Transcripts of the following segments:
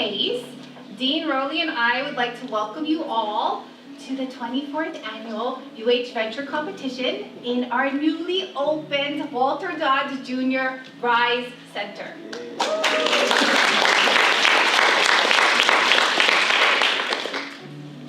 pace, Dean Rowley and I would like to welcome you all to the 24th Annual UH Venture Competition in our newly opened Walter Dodd Jr. Rise Center.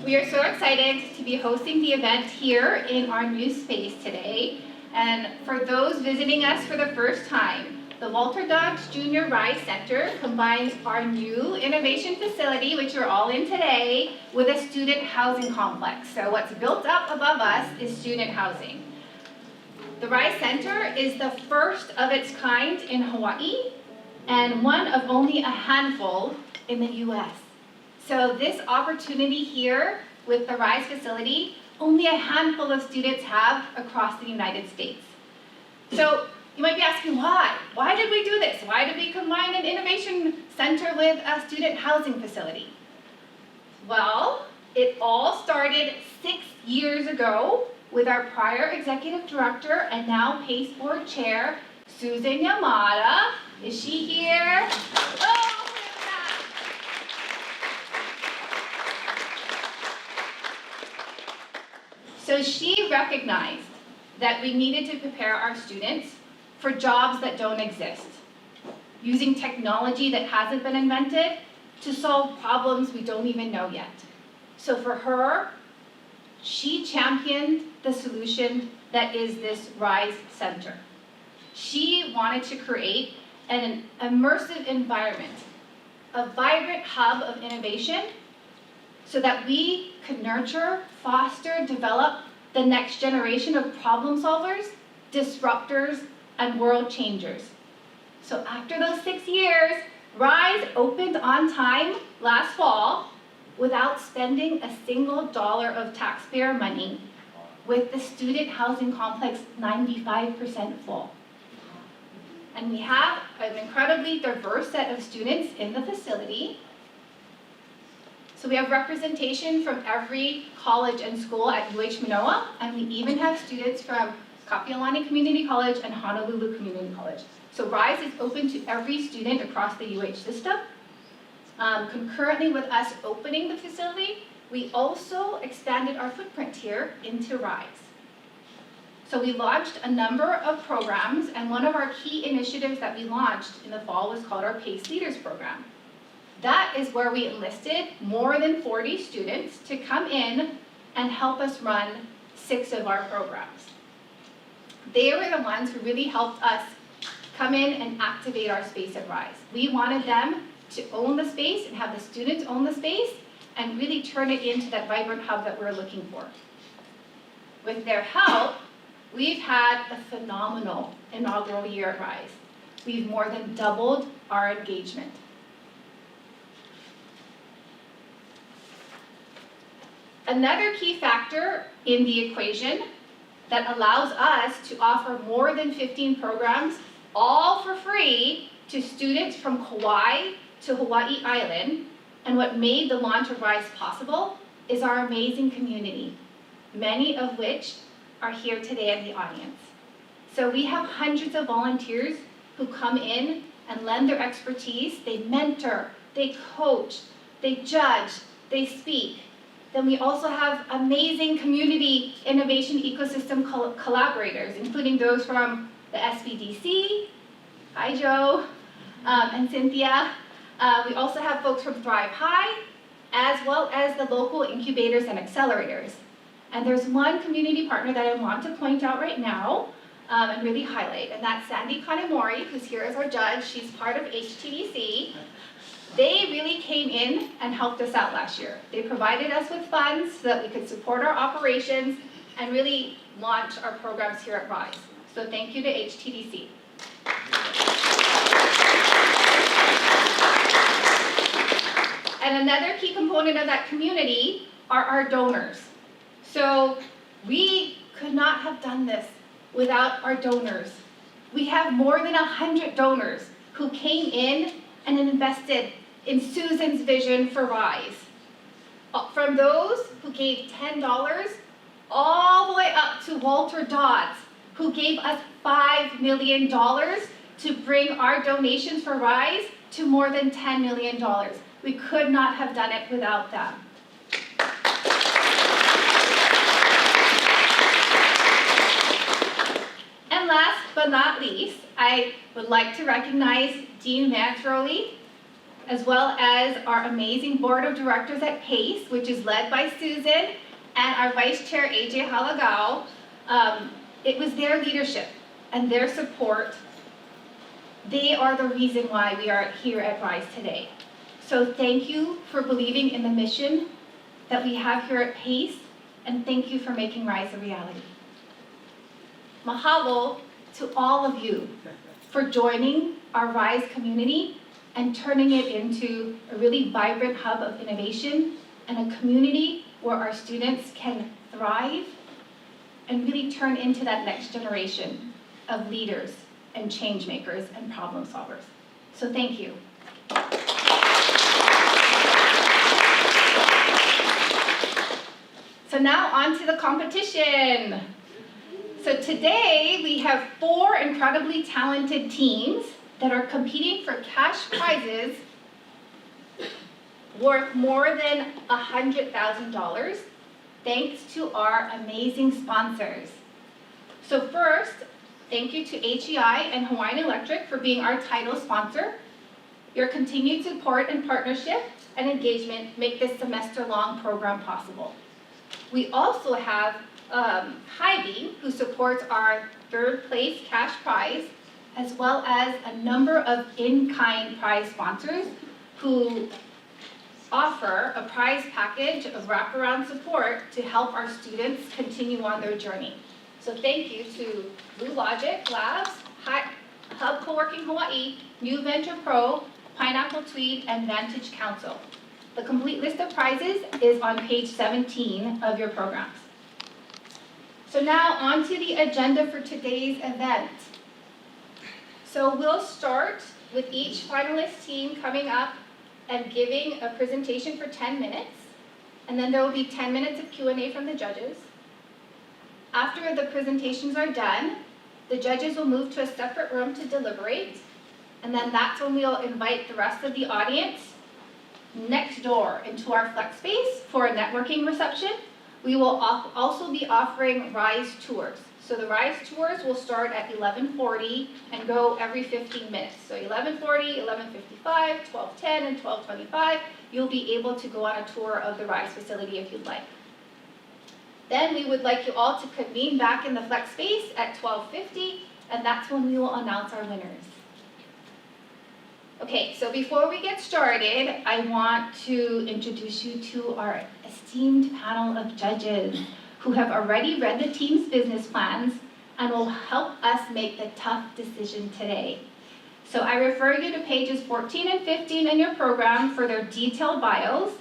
We are so excited to be hosting the event here in our new space today. And for those visiting us for the first time, the Walter Dodd Jr. Rise Center combines our new innovation facility, which you're all in today, with a student housing complex. So what's built up above us is student housing. The Rise Center is the first of its kind in Hawaii and one of only a handful in the US. So this opportunity here with the Rise facility, only a handful of students have across the United States. So you might be asking why? Why did we do this? Why did we combine an innovation center with a student housing facility? Well, it all started 6 years ago with our prior executive director and now PACE board chair, Susan Yamada. Is she here? Oh! So she recognized that we needed to prepare our students for jobs that don't exist, using technology that hasn't been invented to solve problems we don't even know yet. So for her, she championed the solution that is this Rise Center. She wanted to create an immersive environment, a vibrant hub of innovation, so that we could nurture, foster, develop the next generation of problem solvers, disruptors, and world changers. So after those 6 years, Rise opened on time last fall without spending a single dollar of taxpayer money, with the student housing complex 95% full. And we have an incredibly diverse set of students in the facility. So we have representation from every college and school at UH Manoa, and we even have students from Kapiolani Community College and Honolulu Community College. So Rise is open to every student across the UH system. Concurrently with us opening the facility, we also expanded our footprint here into Rise. So we launched a number of programs, and one of our key initiatives that we launched in the fall was called our PACE Leaders Program. That is where we enlisted more than 40 students to come in and help us run 6 of our programs. They were the ones who really helped us come in and activate our space at Rise. We wanted them to own the space and have the students own the space and really turn it into that vibrant hub that we're looking for. With their help, we've had a phenomenal inaugural year at Rise. We've more than doubled our engagement. Another key factor in the equation that allows us to offer more than 15 programs, all for free, to students from Kauai to Hawaii Island, and what made the launch of Rise possible is our amazing community, many of which are here today in the audience. So we have hundreds of volunteers who come in and lend their expertise. They mentor, they coach, they judge, they speak. Then we also have amazing community innovation ecosystem collaborators, including those from the SBDC, hi Joe, and Cynthia. We also have folks from Thrive High, as well as the local incubators and accelerators. And there's one community partner that I want to point out right now and really highlight, and that's Sandy Kanemori, who's here as our judge. She's part of HTDC. They really came in and helped us out last year. They provided us with funds so that we could support our operations and really launch our programs here at Rise. So thank you to HTDC. And another key component of that community are our donors. So we could not have done this without our donors. We have more than 100 donors who came in and invested in Susan's vision for Rise. From those who gave $10 all the way up to Walter Dodd, who gave us $5 million to bring our donations for Rise to more than $10 million. We could not have done it without them. And last but not least, I would like to recognize Dean Mantroli, as well as our amazing board of directors at PACE, which is led by Susan, and our vice chair, AJ Halagao. It was their leadership and their support. They are the reason why we are here at RISE today. So thank you for believing in the mission that we have here at PACE, and thank you for making RISE a reality. Mahalo to all of you for joining our RISE community and turning it into a really vibrant hub of innovation and a community where our students can thrive and really turn into that next generation of leaders and change makers and problem solvers. So thank you. So now on to the competition. So today we have 4 incredibly talented teams that are competing for cash prizes worth more than $100,000 thanks to our amazing sponsors. So first, thank you to HEI and Hawaiian Electric for being our title sponsor. Your continued support and partnership and engagement make this semester-long program possible. We also have Hy-Vee, who supports our 3rd place cash prize, as well as a number of in-kind prize sponsors who offer a prize package of wraparound support to help our students continue on their journey. So thank you to Blue Logic Labs, Hub Co-working Hawaii, New Venture Pro, Pineapple Tweed, and Vantage Council. The complete list of prizes is on page 17 of your programs. So now on to the agenda for today's event. So we'll start with each finalist team coming up and giving a presentation for 10 minutes, and then there will be 10 minutes of Q&A from the judges. After the presentations are done, the judges will move to a separate room to deliberate, and then that's when we'll invite the rest of the audience next door into our flex space for a networking reception. We will also be offering RISE tours. So the RISE tours will start at 11:40 and go every 15 minutes. So 11:40, 11:55, 12:10, and 12:25, you'll be able to go on a tour of the RISE facility if you'd like. Then we would like you all to convene back in the flex space at 12:50, and that's when we will announce our winners. Okay, so before we get started, I want to introduce you to our esteemed panel of judges who have already read the team's business plans and will help us make the tough decision today. So I refer you to pages 14 and 15 in your program for their detailed bios,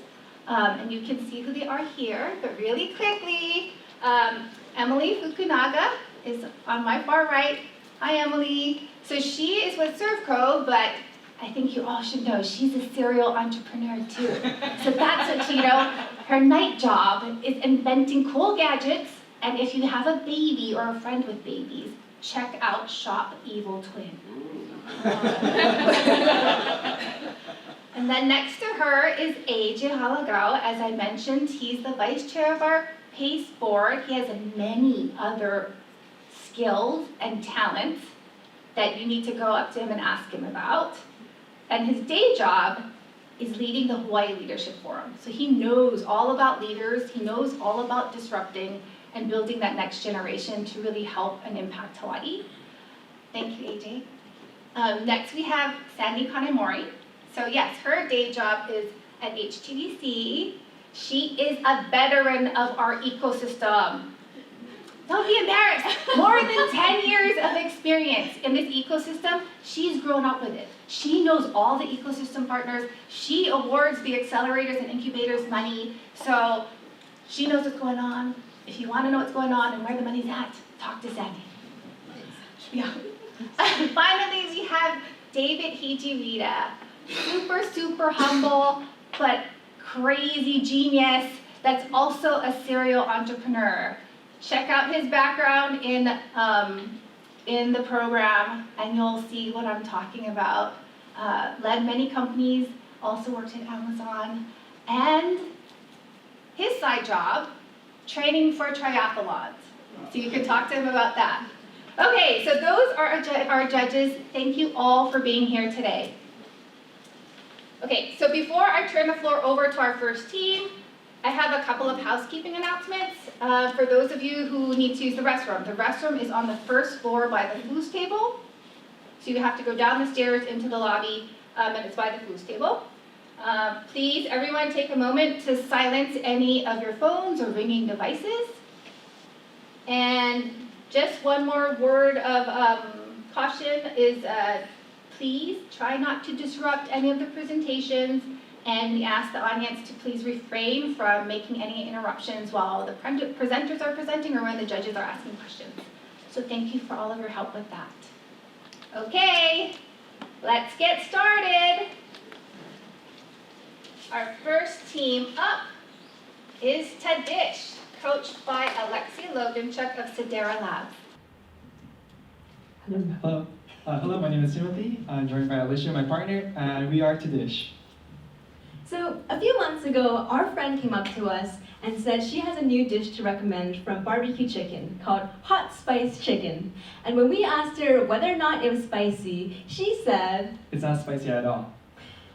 and you can see who they are here, but really quickly, Emily Fukunaga is on my far right. Hi, Emily. So she is with Servco, but I think you all should know she's a serial entrepreneur too. So that's what she, her night job is inventing cool gadgets, and if you have a baby or a friend with babies, check out Shop Evil Twin. And then next to her is AJ Halagao. As I mentioned, he's the vice chair of our PACE board. He has many other skills and talents that you need to go up to him and ask him about. And his day job is leading the Hawaii Leadership Forum. So he knows all about leaders, he knows all about disrupting and building that next generation to really help and impact Hawaii. Thank you, AJ. Next we have Sandy Kanemori. So yes, her day job is at HTDC. She is a veteran of our ecosystem. Don't be embarrassed. More than 10 years of experience in this ecosystem. She's grown up with it. She knows all the ecosystem partners. She awards the accelerators and incubators money. So she knows what's going on. If you want to know what's going on and where the money's at, talk to Sandy. Yeah. Finally, we have David Hijirita. Super humble, but crazy genius that's also a serial entrepreneur. Check out his background in the program, and you'll see what I'm talking about. Led many companies also worked at Amazon, and his side job, training for triathlons. So you can talk to him about that. Okay, so those are our judges. Thank you all for being here today. Okay, so before I turn the floor over to our first team, I have a couple of housekeeping announcements. For those of you who need to use the restroom is on the first floor by the foos table. So you have to go down the stairs into the lobby, and it's by the foos table. Please, everyone, take a moment to silence any of your phones or ringing devices. And just one more word of caution is please try not to disrupt any of the presentations, and we ask the audience to please refrain from making any interruptions while the presenters are presenting or when the judges are asking questions. So thank you for all of your help with that. Okay, let's get started. Our first team up is Tadish, coached by Alexia Loganchuk of Sedera Labs. Hello. Hello, my name is Timothy. I'm joined by Alicia, my partner, and we are Tadish. So a few months ago, our friend came up to us and said she has a new dish to recommend from barbecue chicken called hot spice chicken. And when we asked her whether or not it was spicy, she said, "It's not spicy at all."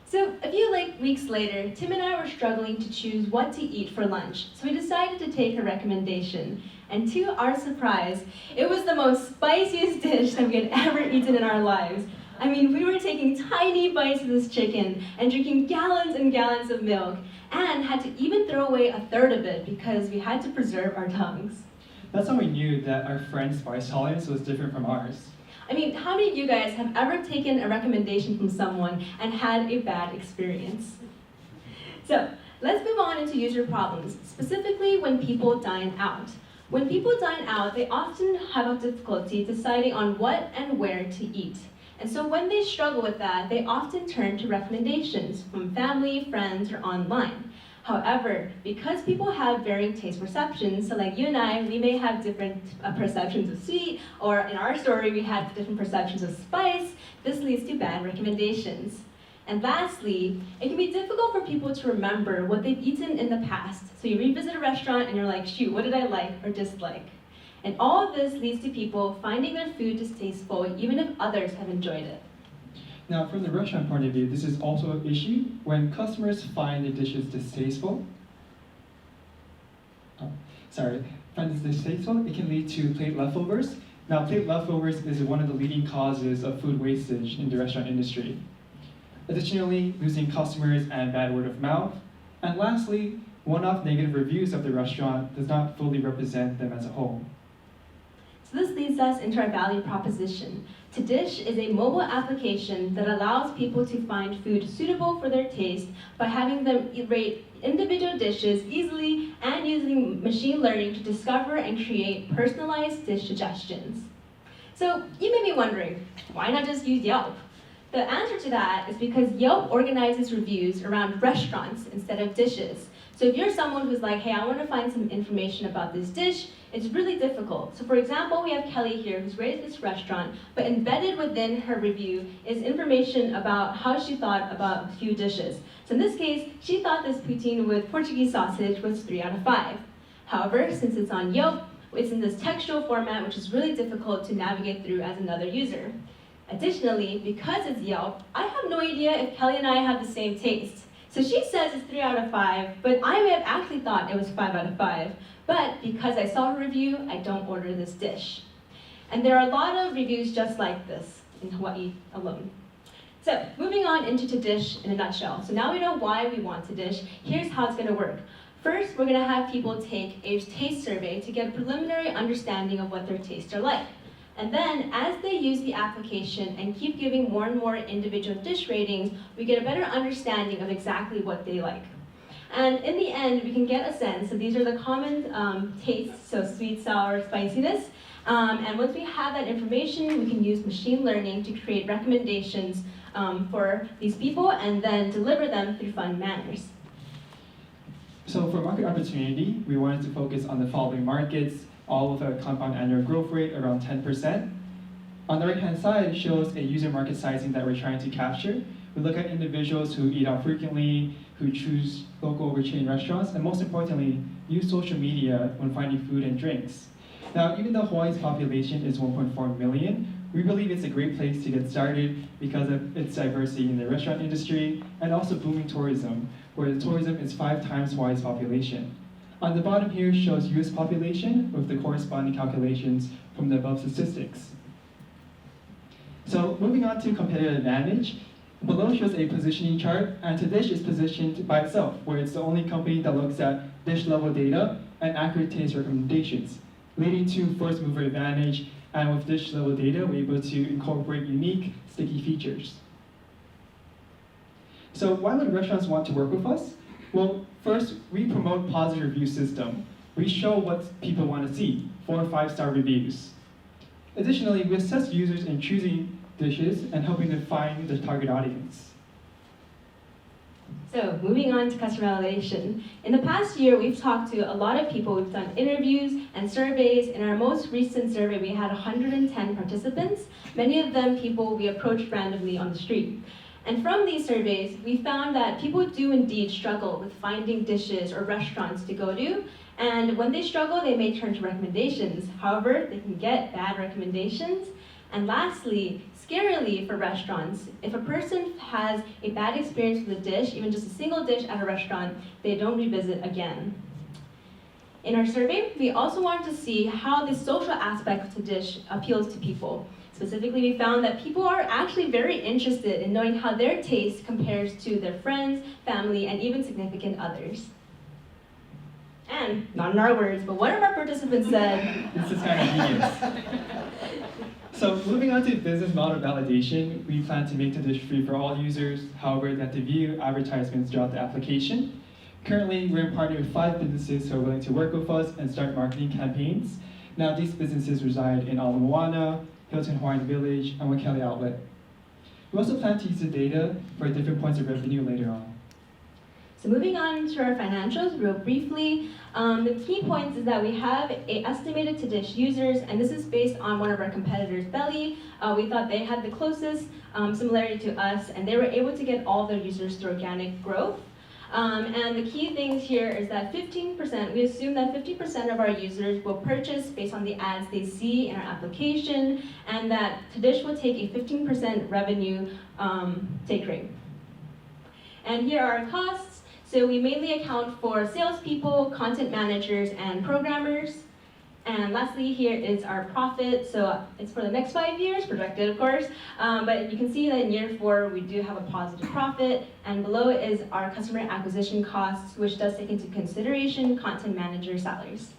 So a few weeks later, Tim and I were struggling to choose what to eat for lunch. So we decided to take her recommendation. And to our surprise, it was the most spiciest dish that we had ever eaten in our lives. I mean, we were taking tiny bites of this chicken and drinking gallons and gallons of milk, and had to even throw away a third of it because we had to preserve our tongues. That's when we knew that our friend's spice tolerance was different from ours. I mean, how many of you guys have ever taken a recommendation from someone and had a bad experience? So, let's move on into user problems, specifically when people dine out. When people dine out, they often have a difficulty deciding on what and where to eat. And so when they struggle with that, they often turn to recommendations from family, friends, or online. However, because people have varying taste perceptions, so like you and I, we may have different perceptions of sweet, or in our story, we had different perceptions of spice, this leads to bad recommendations. And lastly, it can be difficult for people to remember what they've eaten in the past. So you revisit a restaurant and you're like, shoot, what did I like or dislike? And all of this leads to people finding their food distasteful even if others have enjoyed it. Now, from the restaurant point of view, this is also an issue. When customers find the dishes distasteful, it can lead to plate leftovers. Now, plate leftovers is one of the leading causes of food wastage in the restaurant industry. Additionally, losing customers and bad word of mouth. And lastly, one-off negative reviews of the restaurant does not fully represent them as a whole. So this leads us into our value proposition. Tadish is a mobile application that allows people to find food suitable for their taste by having them rate individual dishes easily and using machine learning to discover and create personalized dish suggestions. So you may be wondering, why not just use Yelp? The answer to that is because Yelp organizes reviews around restaurants instead of dishes. So if you're someone who's like, hey, I want to find some information about this dish, it's really difficult. So for example, we have Kelly here who's rated this restaurant, but embedded within her review is information about how she thought about a few dishes. So in this case, she thought this poutine with Portuguese sausage was 3 out of 5. However, since it's on Yelp, it's in this textual format, which is really difficult to navigate through as another user. Additionally, because it's Yelp, I have no idea if Kelly and I have the same taste. So she says it's 3 out of 5, but I may have actually thought it was 5 out of 5. But because I saw her review, I don't order this dish. And there are a lot of reviews just like this in Hawaii alone. So moving on into Tadish in a nutshell. So now we know why we want Tadish. Here's how it's going to work. First, we're going to have people take a taste survey to get a preliminary understanding of what their tastes are like. And then, as they use the application and keep giving more and more individual dish ratings, we get a better understanding of exactly what they like. And in the end, we can get a sense, so these are the common tastes, so sweet, sour, spiciness. And once we have that information, we can use machine learning to create recommendations for these people and then deliver them through fun manners. So for market opportunity, we wanted to focus on the following markets, all with a compound annual growth rate around 10%. On the right-hand side, it shows a user market sizing that we're trying to capture. We look at individuals who eat out frequently, who choose local over chain restaurants, and most importantly, use social media when finding food and drinks. Now, even though Hawaii's population is 1.4 million, we believe it's a great place to get started because of its diversity in the restaurant industry and also booming tourism, where the tourism is 5 times Hawaii's population. On the bottom here shows US population with the corresponding calculations from the above statistics. So moving on to competitive advantage, below shows a positioning chart, and Tadish is positioned by itself, where it's the only company that looks at dish level data and accurate taste recommendations, leading to first mover advantage, and with dish level data, we're able to incorporate unique, sticky features. So why would restaurants want to work with us? Well, first, we promote positive review system. We show what people want to see, 4 or 5-star reviews. Additionally, we assess users in choosing dishes and helping them find their target audience. So moving on to customization. In the past year, we've talked to a lot of people. We've done interviews and surveys. In our most recent survey, we had 110 participants, many of them people we approached randomly on the street. And from these surveys, we found that people do indeed struggle with finding dishes or restaurants to go to. And when they struggle, they may turn to recommendations. However, they can get bad recommendations. And lastly, scarily for restaurants, if a person has a bad experience with a dish, even just a single dish at a restaurant, they don't revisit again. In our survey, we also wanted to see how the social aspect of the dish appeals to people. Specifically, we found that people are actually very interested in knowing how their taste compares to their friends, family, and even significant others. And, not in our words, but one of our participants said, This is kind of genius. So moving on to business model validation, we plan to make the dish free for all users. However, they have to view advertisements throughout the application. Currently, we're in partnership with 5 businesses who are willing to work with us and start marketing campaigns. Now, these businesses reside in Ala Moana, Hilton Hawaiian Village, and Wakele Outlet. We also plan to use the data for different points of revenue later on. So moving on to our financials real briefly, the key points is that we have an estimated Tadish users, and this is based on one of our competitors, Belly. We thought they had the closest similarity to us, and they were able to get all their users through organic growth. And the key things here is that 15%, we assume that 50% of our users will purchase based on the ads they see in our application, and that Tadish will take a 15% revenue take rate. And here are our costs. So we mainly account for salespeople, content managers, and programmers. And lastly, here is our profit. So it's for the next 5 years, projected of course. But you can see that in year 4, we do have a positive profit. And below is our customer acquisition costs, which does take into consideration content manager salaries.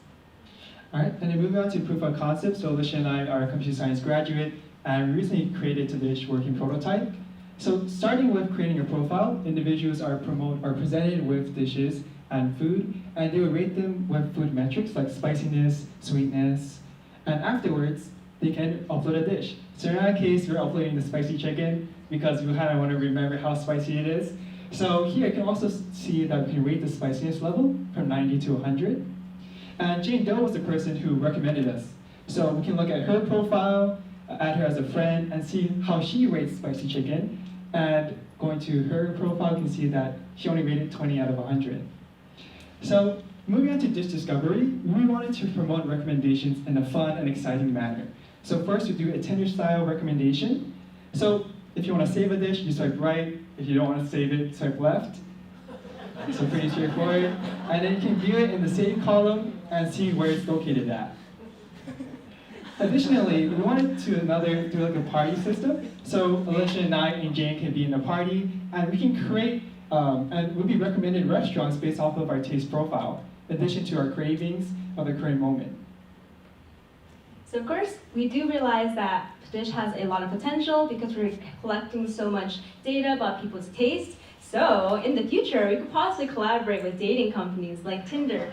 All right, and then moving on to proof of concept. So Alicia and I are a computer science graduate, and we recently created Tadish working prototype. So starting with creating a profile, individuals are presented with dishes and food, and they will rate them with food metrics like spiciness, sweetness, and afterwards, they can upload a dish. So in our case, we're uploading the spicy chicken because we kind of want to remember how spicy it is. So here you can also see that we can rate the spiciness level from 90 to 100. And Jane Doe was the person who recommended us. So we can look at her profile, add her as a friend, and see how she rates spicy chicken. And going to her profile, you can see that she only rated 20 out of 100. So moving on to dish discovery, we wanted to promote recommendations in a fun and exciting manner. So first we do a Tinder style recommendation. So if you want to save a dish, you swipe right. If you don't want to save it, swipe left. So pretty straightforward. And then you can view it in the save column and see where it's located at. Additionally, we wanted to do like a party system. So Alicia and I and Jane can be in a party, and we can create and we'll be recommended restaurants based off of our taste profile, in addition to our cravings of the current moment. So of course, we do realize that Tadish has a lot of potential because we're collecting so much data about people's taste. So in the future, we could possibly collaborate with dating companies like Tinder.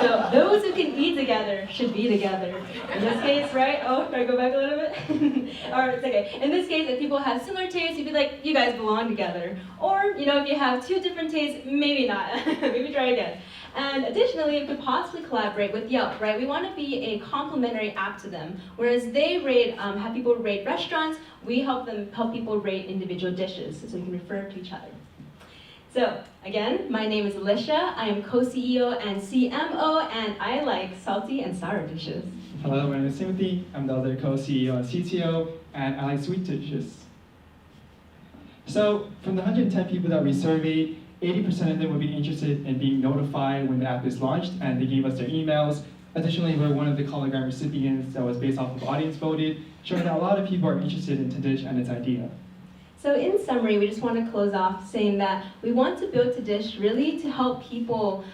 So those who can eat together should be together. In this case, right? Oh, can I go back a little bit? All right, it's okay. In this case, if people have similar tastes, you'd be like, you guys belong together. Or, if you have 2 different tastes, maybe not. Maybe try again. And additionally, we could possibly collaborate with Yelp, right? We want to be a complementary app to them. Whereas they have people rate restaurants, we help people rate individual dishes, so you can refer to each other. So again, my name is Alicia. I am co-CEO and CMO, and I like salty and sour dishes. Hello, my name is Timothy. I'm the other co-CEO and CTO, and I like sweet dishes. So from the 110 people that we surveyed, 80% of them would be interested in being notified when the app is launched, and they gave us their emails. Additionally, we're one of the Collar recipients that was based off of audience voted, showing that a lot of people are interested in Tadish and its idea. So in summary, we just want to close off saying that we want to build Tadish really to help people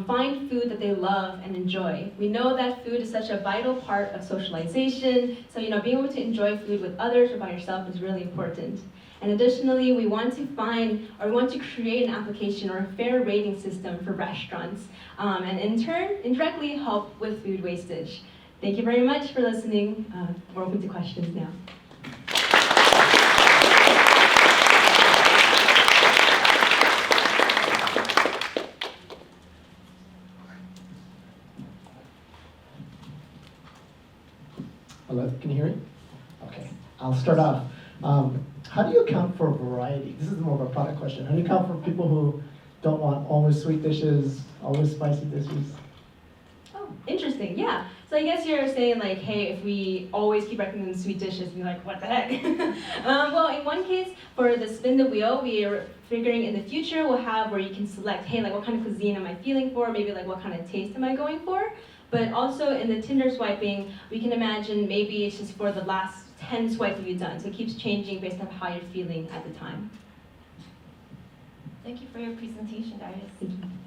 find food that they love and enjoy. We know that food is such a vital part of socialization, so being able to enjoy food with others or by yourself is really important. And additionally, we want to create an application or a fair rating system for restaurants, and in turn, indirectly help with food wastage. Thank you very much for listening. We're open to questions now. Hello, can you hear me? Okay, I'll start off. How do you account for variety? This is more of a product question. How do you account for people who don't want always sweet dishes, always spicy dishes? Oh, interesting, yeah. So I guess you're saying like, hey, if we always keep recommending sweet dishes, and you're like, what the heck? Well, in one case, for the spin the wheel, we are figuring in the future we'll have where you can select, hey, like what kind of cuisine am I feeling for? Maybe like what kind of taste am I going for? But also in the Tinder swiping, we can imagine maybe it's just for the last 10 swipes you've done. So it keeps changing based on how you're feeling at the time. Thank you for your presentation, guys.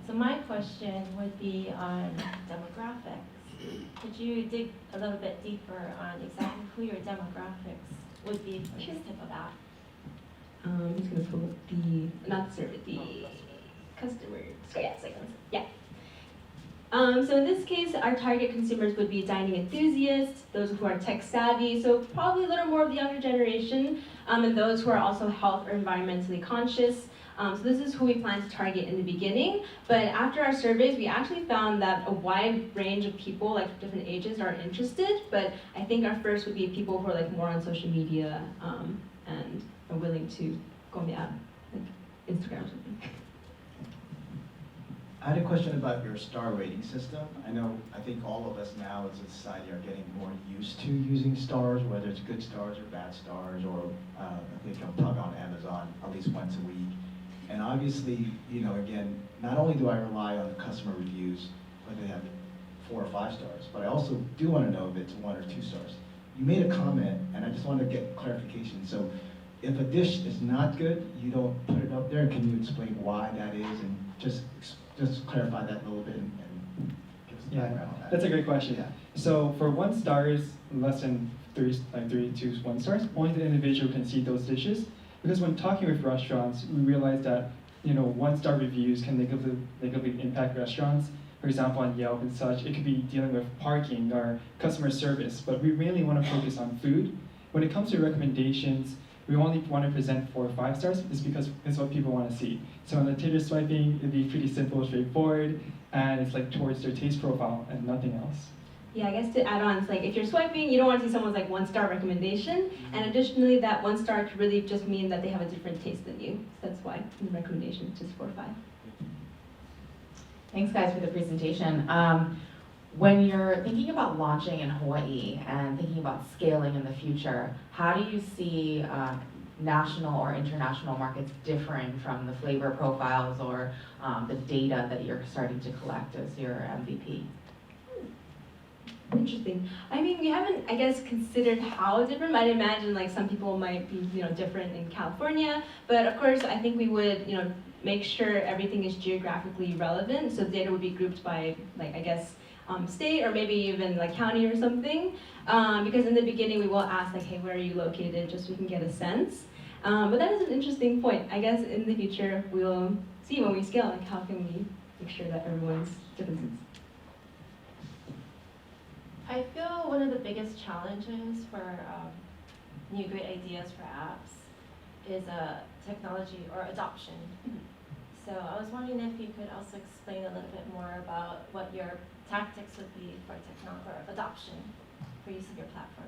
So my question would be on demographics. Could you dig a little bit deeper on exactly who your demographics would be for this type of app? I'm just going to pull up not the server, the customer. Yeah. So in this case, our target consumers would be dining enthusiasts, those who are tech savvy, so probably a little more of the younger generation, and those who are also health or environmentally conscious. So this is who we plan to target in the beginning, but after our surveys, we actually found that a wide range of people, like different ages, are interested, but I think our first would be people who are like more on social media and are willing to go on the app, like Instagram or something. I had a question about your star rating system. I think all of us now as a society are getting more used to using stars, whether it's good stars or bad stars, or I think I'll plug on Amazon at least once a week. And obviously, again, not only do I rely on the customer reviews, whether they have 4 or 5 stars, but I also do want to know if it's 1 or 2 stars. You made a comment, and I just wanted to get clarification. So if a dish is not good, you don't put it up there. Can you explain why that is, and just clarify that a little bit and give us some background on that? That's a great question. Yeah. So for 1 stars, less than 3 to 1 stars, only the individual can see those dishes. Because when talking with restaurants, we realized that 1-star reviews can negatively impact restaurants. For example, on Yelp and such, it could be dealing with parking or customer service, but we really want to focus on food. When it comes to recommendations, we only want to present 4 or 5 stars just because it's what people want to see. So on the Tinder swiping, it'd be pretty simple, straightforward, and it's like towards their taste profile and nothing else. Yeah, I guess to add on, it's like if you're swiping, you don't want to see someone's like 1-star recommendation, and additionally, that 1 star could really just mean that they have a different taste than you. So that's why the recommendation is just 4 or 5. Thanks, guys, for the presentation. When you're thinking about launching in Hawaii and thinking about scaling in the future, how do you see national or international markets differing from the flavor profiles or the data that you're starting to collect as your MVP? Interesting. I mean, we haven't, I guess, considered how different. I'd imagine like some people might be, different in California, but of course, I think we would, make sure everything is geographically relevant. So the data would be grouped by, like, I guess, state or maybe even like county or something. Because in the beginning, we will ask like, hey, where are you located, just so we can get a sense. But that is an interesting point. I guess in the future, we'll see when we scale, like, how can we make sure that everyone's differences. I feel one of the biggest challenges for new great ideas for apps is technology or adoption. So I was wondering if you could also explain a little bit more about what your tactics would be for or adoption for use of your platform.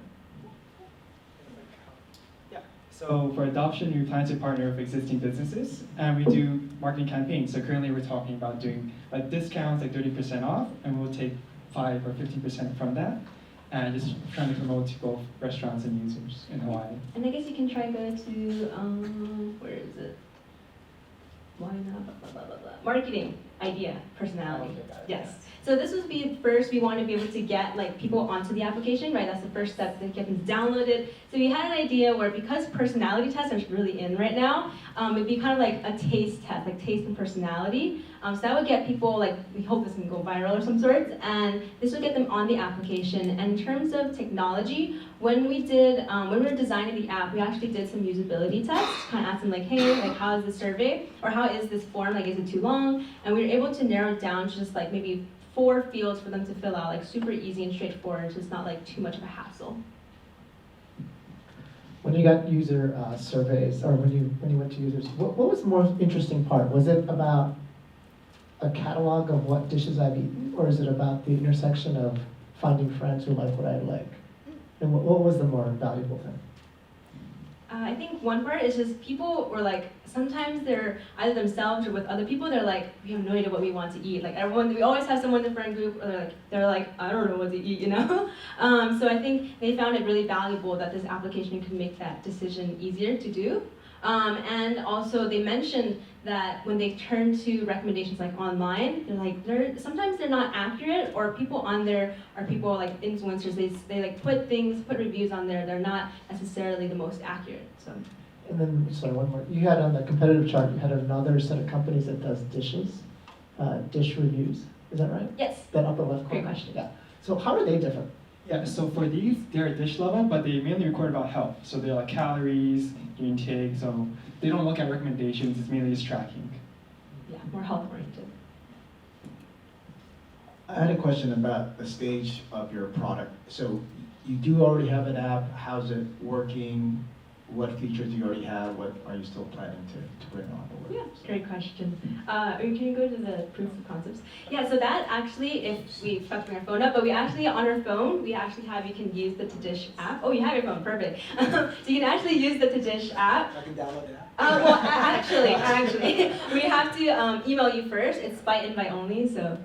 So for adoption, we plan to partner with existing businesses, and we do marketing campaigns. So currently we're talking about doing discounts, like 30% off, and we'll take 5 or 15% from that, and just trying to promote to both restaurants and users in Hawaii. And I guess you can try go to, where is it? Why not? Blah, blah, blah, blah. Marketing, idea, personality. Okay, got it. Yes. So this would be first, we want to be able to get people onto the application, right? That's the first step to get them downloaded. So we had an idea where because personality tests are really in right now, it'd be kind of like a taste test, like taste and personality. So that would get people, we hope this can go viral of some sorts, and this would get them on the application. And in terms of technology, when we were designing the app, we actually did some usability tests, kind of asked them hey, how is the survey? Or how is this form, is it too long? And we were able to narrow it down to just maybe 4 fields for them to fill out, super easy and straightforward, so it's not too much of a hassle. When you got user surveys, or when you went to users, what was the most interesting part? Was it about a catalog of what dishes I've eaten, or is it about the intersection of finding friends who like what I like? And what was the more valuable thing? I think one part is just people were sometimes they're either themselves or with other people, they're we have no idea what we want to eat. We always have someone in the friend group, or they're I don't know what to eat, So I think they found it really valuable that this application could make that decision easier to do. And also they mentioned that when they turn to recommendations online, sometimes they're not accurate, or people on there are people influencers. They put reviews on there. They're not necessarily the most accurate. So. And then, sorry, one more. You had on the competitive chart, you had another set of companies that does dishes, dish reviews. Is that right? Yes. That upper left corner. Great question. Yeah. So how are they different? Yeah, so for these, they're at dish level, but they mainly record about health. So they're calories, your intake, so they don't look at recommendations, it's mainly just tracking. Yeah, more health oriented. I had a question about the stage of your product. So you do already have an app. How's it working? What features do you already have? What are you still planning to bring on board? Yeah, great question. Can you go to the proof of concepts? Yeah, so that actually, if we forgot to bring our phone up, but we actually, on our phone, we actually have, you can use the Tadish app. Oh, you have your phone, perfect. So you can actually use the Tadish app. I can download the app. Well, actually, we have to email you first. It's by invite only, so,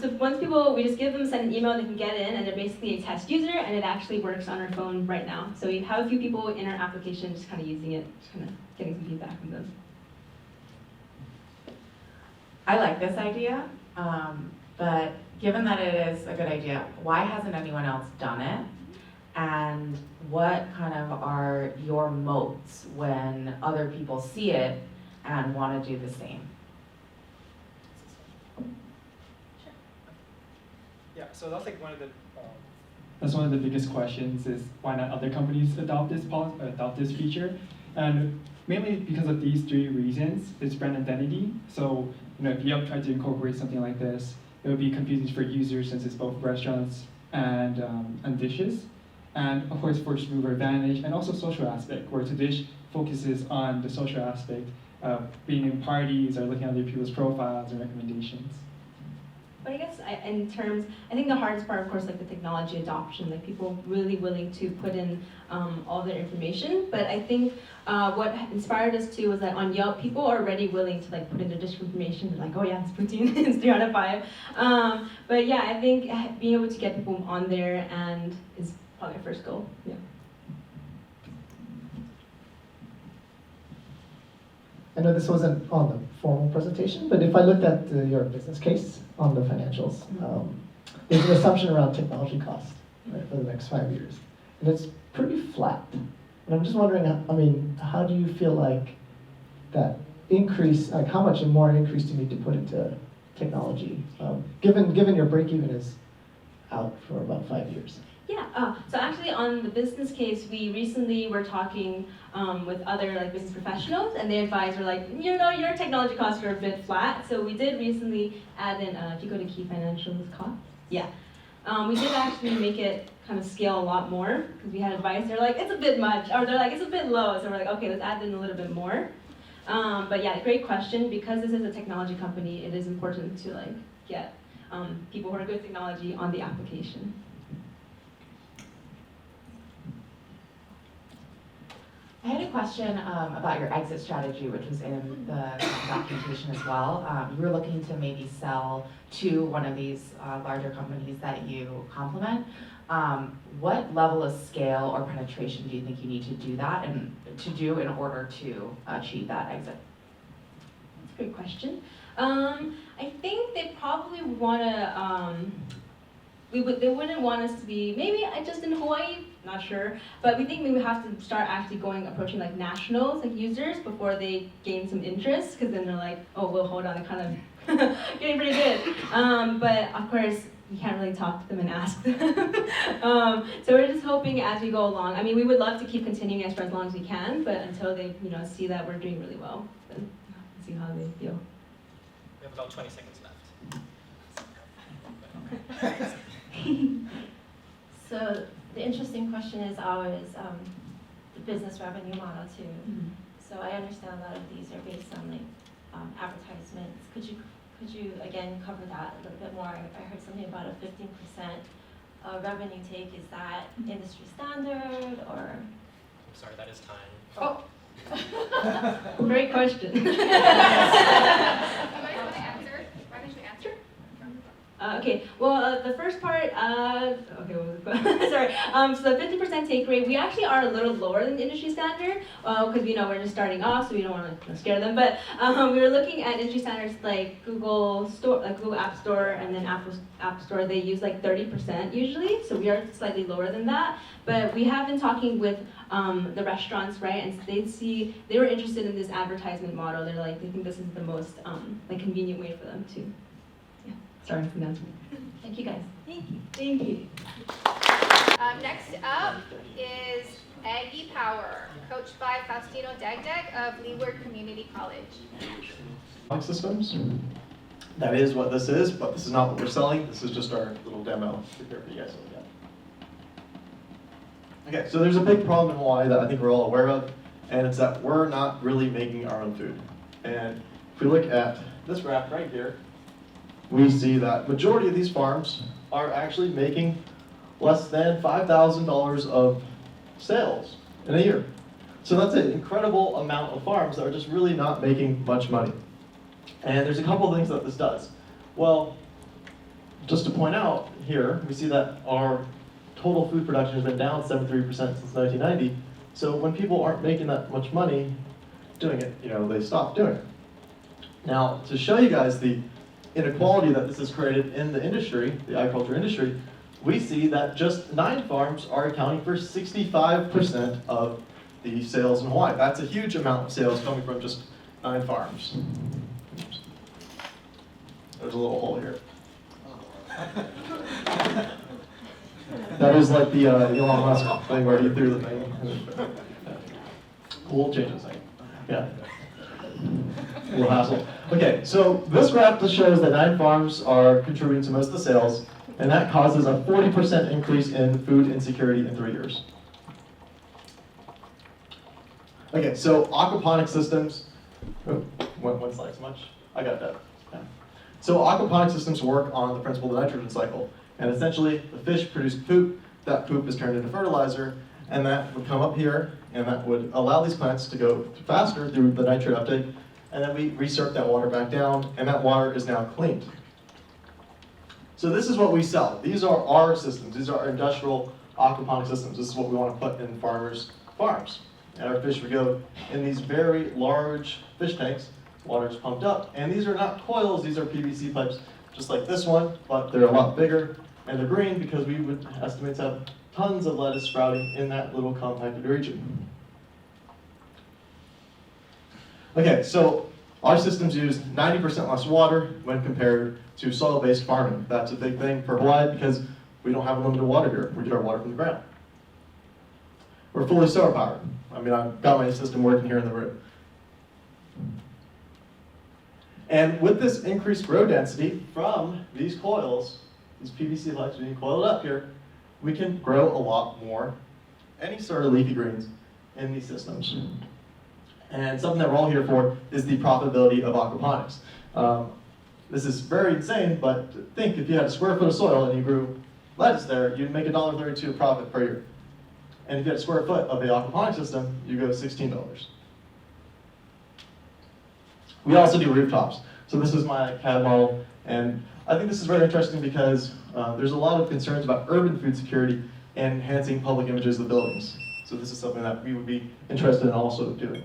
so once we just give them, send an email, they can get in, and they're basically a test user, and it actually works on our phone right now. So we have a few people in our application just kind of using it, just kind of getting some feedback from them. I like this idea, but given that it is a good idea, why hasn't anyone else done it? And what kind of are your moats when other people see it and want to do the same? Yeah, so that's one of the that's one of the biggest questions is why not other companies adopt this feature, and mainly because of these 3 reasons. It's brand identity. So if Yelp tried to incorporate something like this, it would be confusing for users since it's both restaurants and dishes. And of course, first mover advantage, and also social aspect, where Tadish focuses on the social aspect of being in parties or looking at other people's profiles and recommendations. But I guess I think the hardest part, of course, the technology adoption, people really willing to put in all their information. But I think what inspired us too was that on Yelp, people are already willing to put in their dish information. They're oh yeah, it's poutine, it's 3 out of 5. But yeah, I think being able to get people on there and is probably our first goal. Yeah. I know this wasn't on the formal presentation, but if I looked at your business case on the financials, there's an assumption around technology cost, right, for the next 5 years. And it's pretty flat. And I'm just wondering, how do you feel that increase, how much more increase do you need to put into technology, given your break-even is out for about 5 years? Yeah, so actually on the business case, we recently were talking with other business professionals, and they advised, your technology costs are a bit flat. So we did recently add in, if you go to key financials costs, yeah. We did actually make it kind of scale a lot more because we had advice. They're like, it's a bit much, or they're like, it's a bit low. So we're like, okay, let's add in a little bit more. But yeah, great question. Because this is a technology company, it is important to like get people who are good at technology on the application. I had a question about your exit strategy, which was in the documentation as well. You were looking to maybe sell to one of these larger companies that you complement. What level of scale or penetration do you think you need to do that and to do in order to achieve that exit? That's a good question. I think they probably want to. They wouldn't want us to be maybe just in Hawaii, not sure, but we think we would have to start actually approaching like nationals, like users, before they gain some interest, because then they're like, oh, well, hold on, they're kind of getting pretty good. But of course, you can't really talk to them and ask them. So we're just hoping as we go along. I mean, we would love to keep continuing as for as long as we can, but until they, see that we're doing really well, then see how they feel. We have about 20 seconds left. So the interesting question is always the business revenue model too. So I understand a lot of these are based on like advertisements. Could you again cover that a little bit more? I heard something about a 15% revenue take. Is that industry standard or? I'm sorry, that is time. Oh. Great question. You might want to answer. Why don't you answer? Okay, well, the first part, okay, what was the sorry. So the 50% take rate, we actually are a little lower than the industry standard, because we're just starting off, so we don't want to scare them. But we were looking at industry standards like Google Store, like Google App Store, and then Apple App Store. They use like 30% usually, so we are slightly lower than that. But we have been talking with the restaurants, right? And they were interested in this advertisement model. They think this is the most like convenient way for them to. Sorry for the announcement. Thank you guys. Thank you. Thank you. Next up is AgiPower, coached by Faustino Dagdag of Leeward Community College. Systems. That is what this is, but this is not what we're selling. This is just our little demo here for you guys to look at. Okay, so there's a big problem in Hawaii that I think we're all aware of, and it's that we're not really making our own food. And if we look at this graph right here, we see that majority of these farms are actually making less than $5,000 of sales in a year. So that's an incredible amount of farms that are just really not making much money. And there's a couple of things that this does. Well, just to point out here, we see that our total food production has been down 73% since 1990. So when people aren't making that much money doing it, they stop doing it. Now, to show you guys the inequality that this has created in the industry, the agriculture industry, we see that just 9 farms are accounting for 65% of the sales in Hawaii. That's a huge amount of sales coming from just 9 farms. Oops. There's a little hole here. That was like the Elon Musk thing where he threw the thing. Cool, change the thing. Yeah. A little hassle. Okay, so this graph just shows that 9 farms are contributing to most of the sales, and that causes a 40% increase in food insecurity in 3 years. Okay, so aquaponic systems, one slide so much, I got that. Yeah. So aquaponic systems work on the principle of the nitrogen cycle, and essentially the fish produce poop, that poop is turned into fertilizer, and that would come up here, and that would allow these plants to go faster through the nitrate uptake, and then we recirculate that water back down, and that water is now cleaned. So this is what we sell. These are our systems. These are our industrial aquaponic systems. This is what we want to put in farmers' farms. And our fish would go in these very large fish tanks. Water is pumped up, and these are not coils. These are PVC pipes, just like this one, but they're a lot bigger, and they're green because we would estimate to have tons of lettuce sprouting in that little compacted region. Okay, so our systems use 90% less water when compared to soil-based farming. That's a big thing for Hawaii because we don't have unlimited water here. We get our water from the ground. We're fully solar powered. I mean, I've got my system working here in the room. And with this increased grow density from these coils, these PVC pipes being coiled up here, we can grow a lot more any sort of leafy greens in these systems. And something that we're all here for is the profitability of aquaponics. This is very insane, but think if you had a square foot of soil and you grew lettuce there, you'd make $1.32 of profit per year. And if you had a square foot of the aquaponics system, you go $16. We also do rooftops. So this is my CAD model, and I think this is very interesting because there's a lot of concerns about urban food security and enhancing public images of buildings. So this is something that we would be interested in also doing.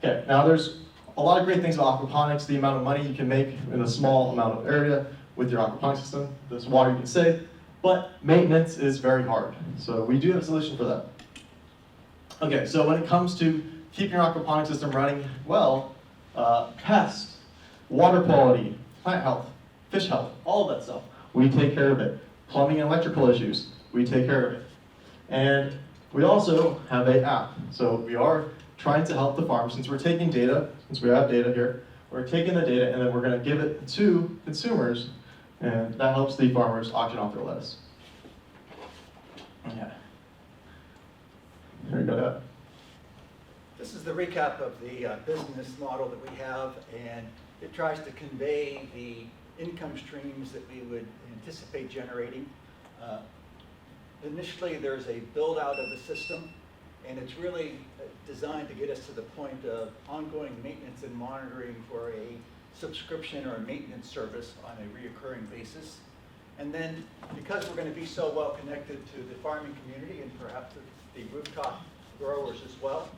Okay, now there's a lot of great things about aquaponics, the amount of money you can make in a small amount of area with your aquaponics system, this water you can save, but maintenance is very hard. So we do have a solution for that. Okay, so when it comes to keeping your aquaponics system running well, pests, water quality, plant health, fish health, all of that stuff, we take care of it. Plumbing and electrical issues, we take care of it. And we also have an app. So we are trying to help the farm, since we're taking data, since we have data here, we're taking the data and then we're going to give it to consumers, and that helps the farmers auction off their lettuce. Okay. Here we go, Dad. This is the recap of the business model that we have, and it tries to convey the income streams that we would anticipate generating. Initially, there's a build out of the system, and it's really designed to get us to the point of ongoing maintenance and monitoring for a subscription or a maintenance service on a reoccurring basis. And then, because we're going to be so well connected to the farming community and perhaps the rooftop growers as well,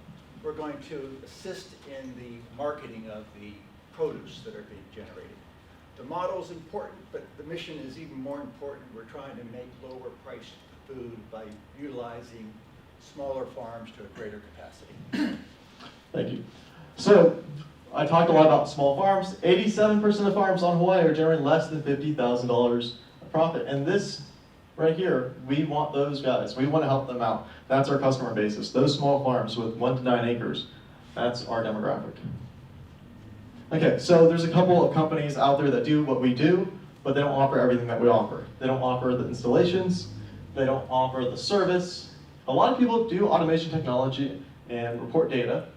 we're going to assist in the marketing of the produce that are being generated. The model is important, but the mission is even more important. We're trying to make lower priced food by utilizing smaller farms to a greater capacity. Thank you. So, I talked a lot about small farms. 87% of farms on Hawaii are generating less than $50,000 of profit. And this right here, we want those guys. We want to help them out. That's our customer basis. Those small farms with 1 to 9 acres, that's our demographic. Okay, so there's a couple of companies out there that do what we do, but they don't offer everything that we offer. They don't offer the installations. They don't offer the service. A lot of people do automation technology and report data,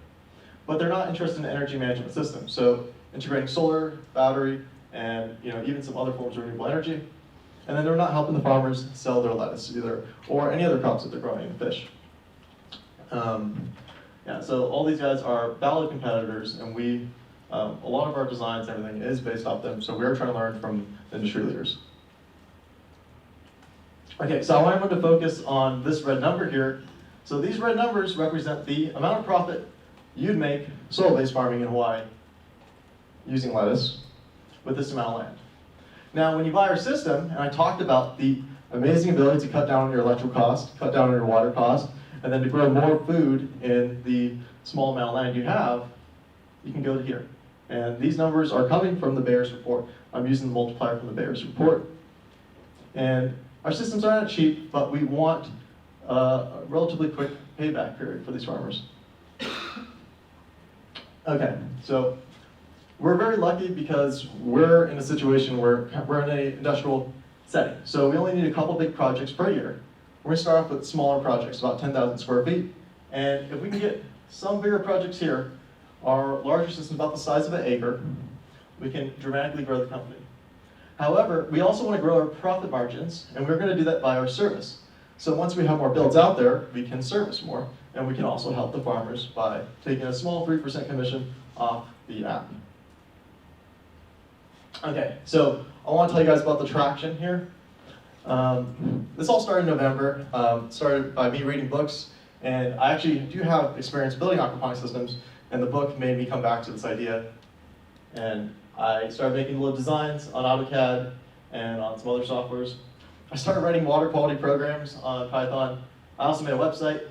but they're not interested in energy management systems. So integrating solar, battery, and even some other forms of renewable energy. And then they're not helping the farmers sell their lettuce either, or any other crops that they're growing, fish. Yeah, so all these guys are valid competitors, and we, a lot of our designs and everything is based off them, so we're trying to learn from the industry leaders. Okay, so I wanted to focus on this red number here. So these red numbers represent the amount of profit you'd make soil-based farming in Hawaii using lettuce with this amount of land. Now, when you buy our system, and I talked about the amazing ability to cut down on your electrical cost, cut down on your water cost, and then to grow more food in the small amount of land you have, you can go to here. And these numbers are coming from the Bears report. I'm using the multiplier from the Bears report. And our systems aren't cheap, but we want a relatively quick payback period for these farmers. Okay, so we're very lucky because we're in a situation where we're in an industrial setting. So we only need a couple big projects per year. We're gonna start off with smaller projects, about 10,000 square feet. And if we can get some bigger projects here, our larger system about the size of an acre, we can dramatically grow the company. However, we also want to grow our profit margins, and we're going to do that by our service. So once we have more builds out there, we can service more, and we can also help the farmers by taking a small 3% commission off the app. Okay, so I want to tell you guys about the traction here. This all started in November. Started by me reading books, and I actually do have experience building aquaponics systems, and the book made me come back to this idea. And I started making little designs on AutoCAD and on some other softwares. I started writing water quality programs on Python. I also made a website.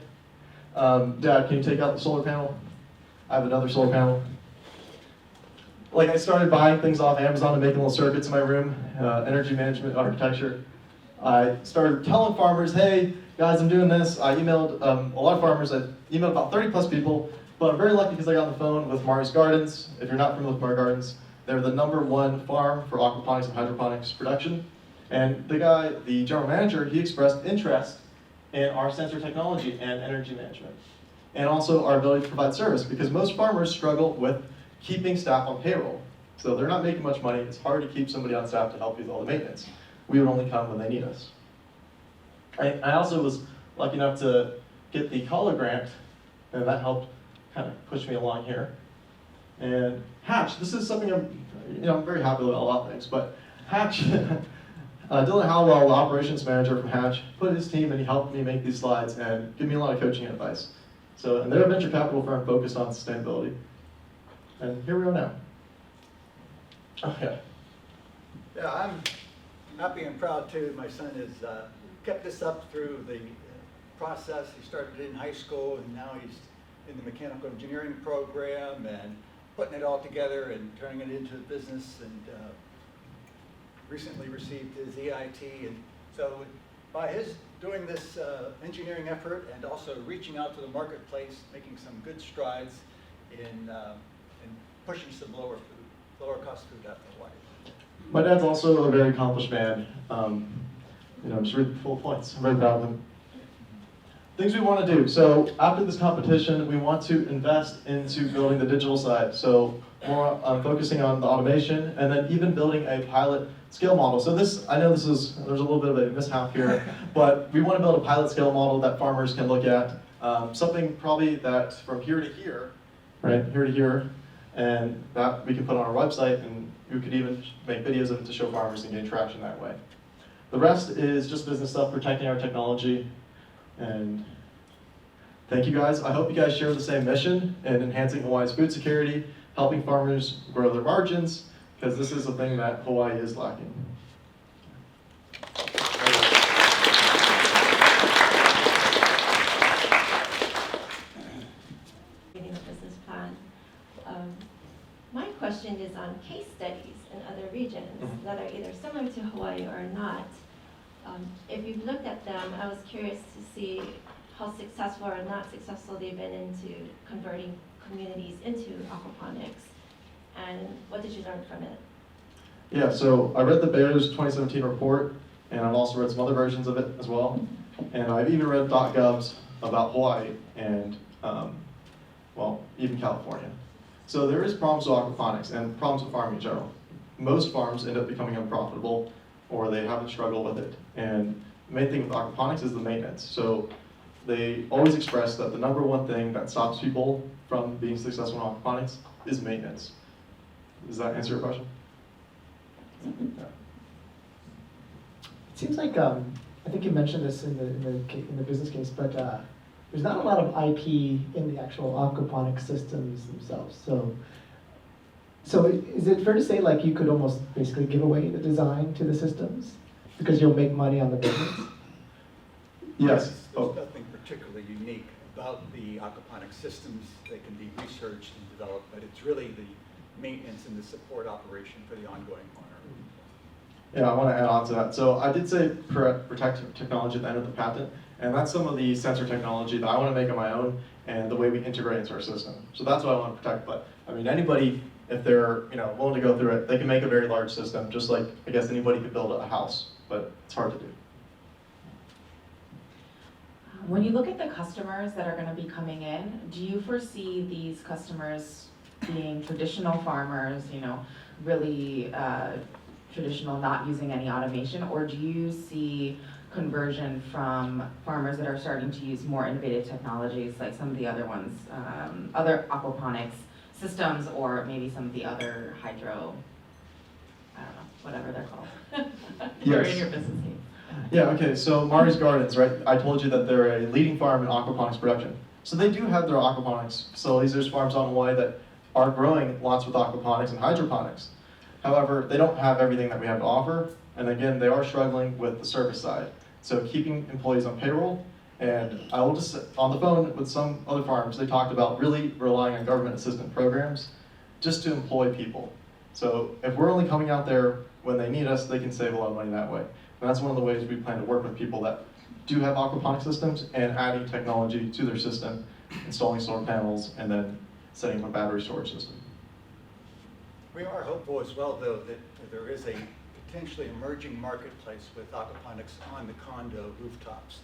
Dad, can you take out the solar panel? I have another solar panel. Like, I started buying things off Amazon and making little circuits in my room, energy management architecture. I started telling farmers, hey, guys, I'm doing this. I emailed a lot of farmers. I emailed about 30 plus people, but I'm very lucky because I got on the phone with Mari's Gardens. If you're not familiar with Mari's Gardens, they're the #1 farm for aquaponics and hydroponics production. And the general manager, he expressed interest in our sensor technology and energy management. And also our ability to provide service, because most farmers struggle with keeping staff on payroll. So they're not making much money. It's hard to keep somebody on staff to help you with all the maintenance. We would only come when they need us. I also was lucky enough to get the Collar grant, and that helped kind of push me along here. And Hatch, this is something I'm very happy with a lot of things, but Hatch, Dylan Howell, the operations manager from Hatch, put his team and he helped me make these slides and give me a lot of coaching and advice. So, and they're a venture capital firm focused on sustainability. And here we are now. Oh, yeah. Yeah, I'm happy and proud too. My son has kept this up through the process. He started in high school and now he's in the mechanical engineering program and putting it all together and turning it into a business, and recently received his EIT. And so by his doing this engineering effort and also reaching out to the marketplace, making some good strides in pushing some lower cost food out to Hawaii. My dad's also a very accomplished man. Just really full of points. I'm very proud of him. Things we want to do. So after this competition, we want to invest into building the digital side. So more focusing on the automation, and then even building a pilot scale model. So I know there's a little bit of a mishap here, but we want to build a pilot scale model that farmers can look at. Something probably that from here to here, right, here to here, and that we can put on our website, and we could even make videos of it to show farmers and gain traction that way. The rest is just business stuff, protecting our technology, and thank you guys. I hope you guys share the same mission in enhancing Hawaii's food security, helping farmers grow their margins, because this is a thing that Hawaii is lacking. Getting a business plan. My question is on case studies in other regions that are either similar to Hawaii or not. If you've looked at them, I was curious to see how successful or not successful they've been into converting communities into aquaponics, and what did you learn from it? Yeah, so I read the Bears 2017 report, and I've also read some other versions of it as well. And I've even read .gov's about Hawaii and, even California. So there is problems with aquaponics and problems with farming in general. Most farms end up becoming unprofitable, or they have a struggle with it. And the main thing with aquaponics is the maintenance. So they always express that the number one thing that stops people from being successful in aquaponics is maintenance. Does that answer your question? Yeah. It seems like I think you mentioned this in the business case, but there's not a lot of IP in the actual aquaponic systems themselves. So is it fair to say like you could almost basically give away the design to the systems because you'll make money on the business? Yes. There's nothing particularly unique about the aquaponic systems. They can be researched and developed, but it's really the maintenance and the support operation for the ongoing monitoring. Yeah, I want to add on to that. So I did say protect technology at the end of the patent, and that's some of the sensor technology that I want to make on my own and the way we integrate into our system. So that's what I want to protect. But I mean, anybody, if they're willing to go through it, they can make a very large system, just like I guess anybody could build a house, but it's hard to do. When you look at the customers that are going to be coming in, do you foresee these customers being traditional farmers, really traditional, not using any automation, or do you see conversion from farmers that are starting to use more innovative technologies like some of the other ones, other aquaponics systems, or maybe some of the other hydro, I don't know, whatever they're called. You're in your business case. Yeah, okay, so Mari's Gardens, right? I told you that they're a leading farm in aquaponics production. So they do have their aquaponics facilities. There's farms on Hawaii that are growing lots with aquaponics and hydroponics. However, they don't have everything that we have to offer. And again, they are struggling with the service side. So keeping employees on payroll, and I will just, on the phone with some other farms, they talked about really relying on government assistance programs just to employ people. So if we're only coming out there when they need us, they can save a lot of money that way. And that's one of the ways we plan to work with people that do have aquaponic systems and adding technology to their system, installing solar panels, and then setting up a battery storage system. We are hopeful as well, though, that there is a potentially emerging marketplace with aquaponics on the condo rooftops.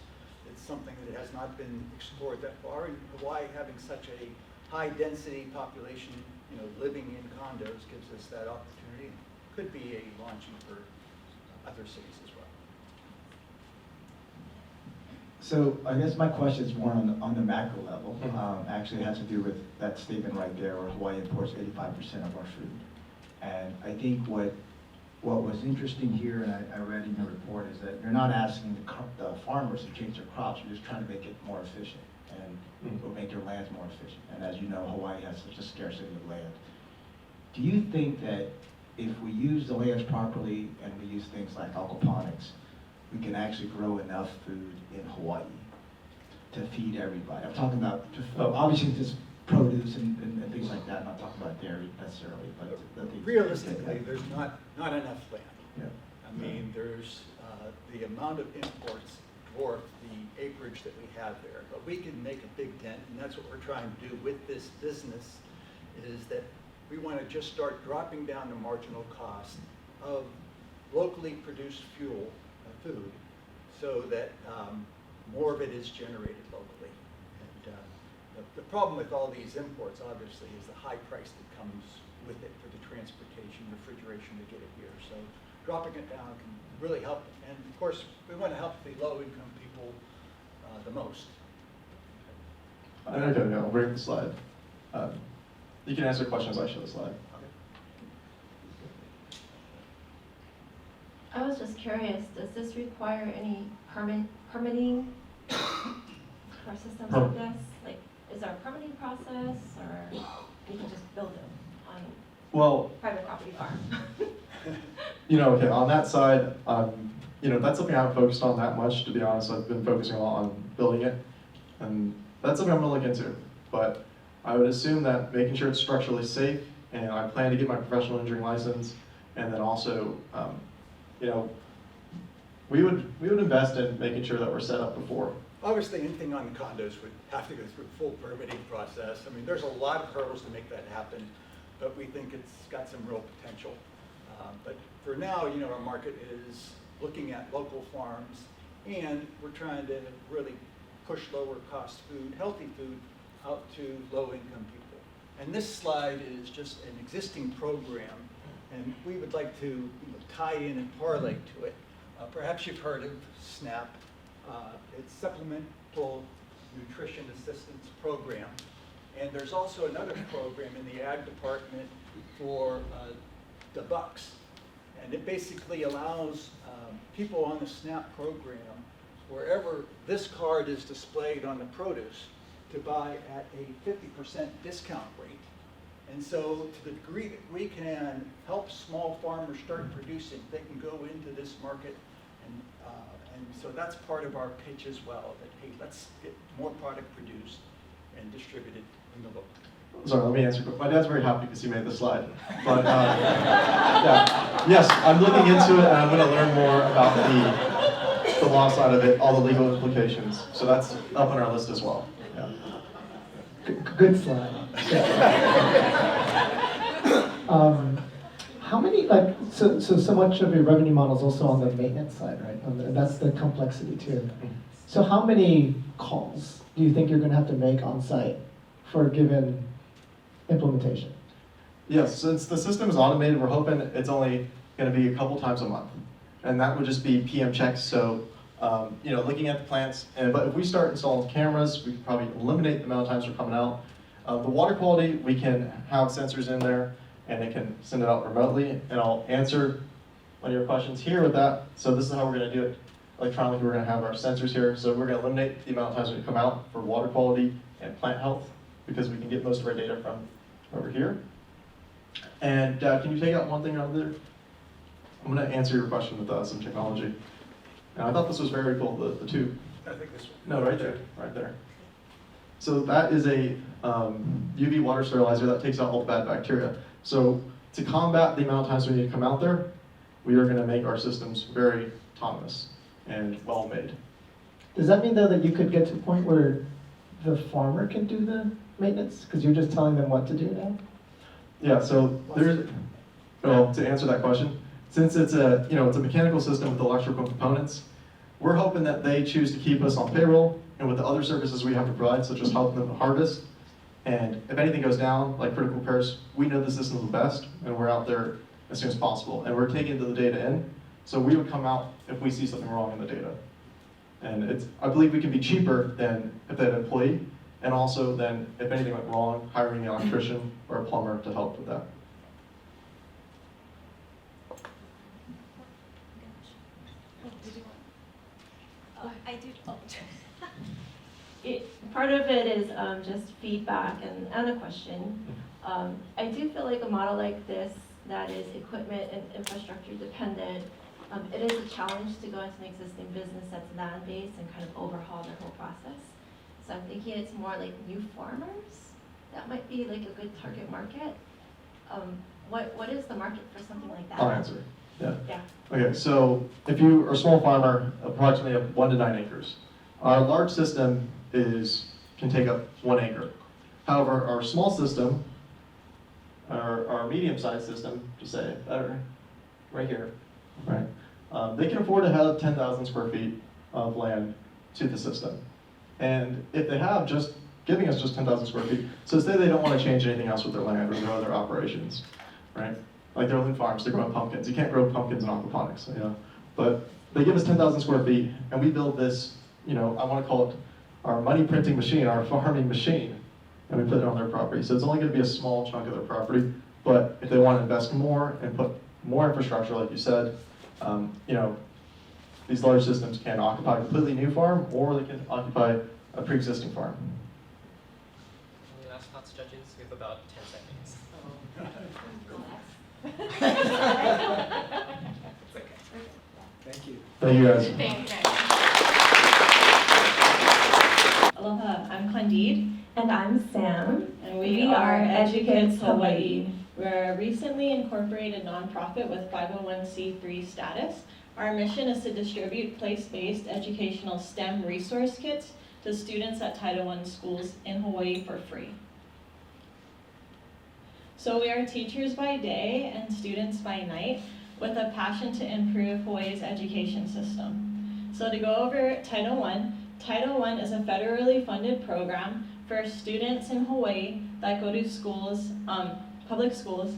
It's something that has not been explored that far, and Hawaii having such a high density population, living in condos gives us that opportunity. Could be a launching for other cities as well. So I guess my question is more on the macro level. Actually, it has to do with that statement right there, where Hawaii imports 85% of our food. And I think what was interesting here, and I read in your report, is that you're not asking the farmers to change their crops. You're just trying to make it more efficient and make their lands more efficient. And as you know, Hawaii has such a scarcity of land. Do you think that if we use the lands properly and we use things like aquaponics, we can actually grow enough food in Hawaii to feed everybody? I'm talking about, obviously, just produce and things like that. I'm not talking about dairy necessarily, but realistically, there's not enough land. Yeah. I mean, there's the amount of imports dwarf the acreage that we have there, but we can make a big dent, and that's what we're trying to do with this business, is that we want to just start dropping down the marginal cost of locally produced food, so that more of it is generated locally. And the problem with all these imports, obviously, is the high price that comes with it for the transportation, refrigeration to get it here. So dropping it down can really help. And of course, we want to help the low-income people the most. Okay, I'll bring the slide. You can answer questions as I show the slide. I was just curious, does this require any permitting for systems like this? Like, is there a permitting process, or you can just build it on Well, private property farm? okay, on that side, that's something I haven't focused on that much, to be honest. I've been focusing a lot on building it, and that's something I'm gonna look into. But I would assume that making sure it's structurally safe, and I plan to get my professional engineering license, and then also, we would invest in making sure that we're set up before. Obviously, anything on the condos would have to go through a full permitting process. I mean, there's a lot of hurdles to make that happen, but we think it's got some real potential. But for now, our market is looking at local farms, and we're trying to really push lower cost food, healthy food, out to low-income people. And this slide is just an existing program, and we would like to tie in and parlay to it. Perhaps you've heard of SNAP. It's Supplemental Nutrition Assistance Program. And there's also another program in the Ag Department for the bucks. And it basically allows people on the SNAP program, wherever this card is displayed on the produce, to buy at a 50% discount rate. And so to the degree that we can help small farmers start producing, they can go into this market. And so that's part of our pitch as well, that, hey, let's get more product produced and distributed in the local. Sorry, let me answer. My dad's very happy because he made the slide. But yeah. Yes, I'm looking into it, and I'm going to learn more about the law side of it, all the legal implications. So that's up on our list as well. Yeah. Good slide. How many, so much of your revenue model is also on the maintenance side, right? That's the complexity too. So how many calls do you think you're going to have to make on site for a given implementation? Yes, since the system is automated, we're hoping it's only going to be a couple times a month. And that would just be PM checks. So, looking at the plants. But if we start installing cameras, we can probably eliminate the amount of times we're coming out. The water quality, we can have sensors in there, and it can send it out remotely. And I'll answer one of your questions here with that. So this is how we're going to do it electronically. We're going to have our sensors here. So we're going to eliminate the amount of times we come out for water quality and plant health, because we can get most of our data from over here. And can you take out one thing out there? I'm going to answer your question with some technology. And I thought this was very cool, the tube. I think this one. No, right there, right there. So that is a UV water sterilizer that takes out all the bad bacteria. So to combat the amount of times we need to come out there, we are going to make our systems very autonomous and well made. Does that mean though that you could get to a point where the farmer can do the maintenance? Because you're just telling them what to do now? Yeah, so to answer that question, since it's a, it's a mechanical system with electrical components, we're hoping that they choose to keep us on payroll and with the other services we have to provide, such as helping them to harvest. And if anything goes down, like critical repairs, we know the system's the best, and we're out there as soon as possible. And we're taking the data in, so we would come out if we see something wrong in the data. And I believe we can be cheaper than if they had an employee, and also then if anything went wrong, hiring an electrician or a plumber to help with that. I do. Part of it is just feedback and a question. I do feel like a model like this that is equipment and infrastructure dependent, it is a challenge to go into an existing business that's land-based and kind of overhaul their whole process. So I'm thinking it's more like new farmers. That might be like a good target market. What is the market for something like that? I'll answer. Yeah. Yeah. Okay, so if you are a small farmer, approximately 1 to 9 acres. Our large system can take up 1 acre. However, our small system, our medium-sized system, to say it better, right here, right? They can afford to have 10,000 square feet of land to the system. And if they have giving us just 10,000 square feet, so say they don't want to change anything else with their land or their other operations, right? Like their own farms, they're growing pumpkins. You can't grow pumpkins in aquaponics, But they give us 10,000 square feet, and we build this, I want to call it our money printing machine, our farming machine, and we put it on their property. So it's only going to be a small chunk of their property, but if they want to invest more and put more infrastructure, like you said, these large systems can occupy a completely new farm, or they can occupy a pre-existing farm. Any last thoughts, judges? We have about 10 seconds. It's okay. Thank you. Thank you, guys. Thank you, guys. Aloha, I'm Candide. And I'm Sam. And we are EduKits Hawaii. We're a recently incorporated nonprofit with 501c3 status. Our mission is to distribute place-based educational STEM resource kits to students at Title I schools in Hawaii for free. So we are teachers by day and students by night with a passion to improve Hawaii's education system. So to go over Title I is a federally funded program for students in Hawaii that go to schools, public schools,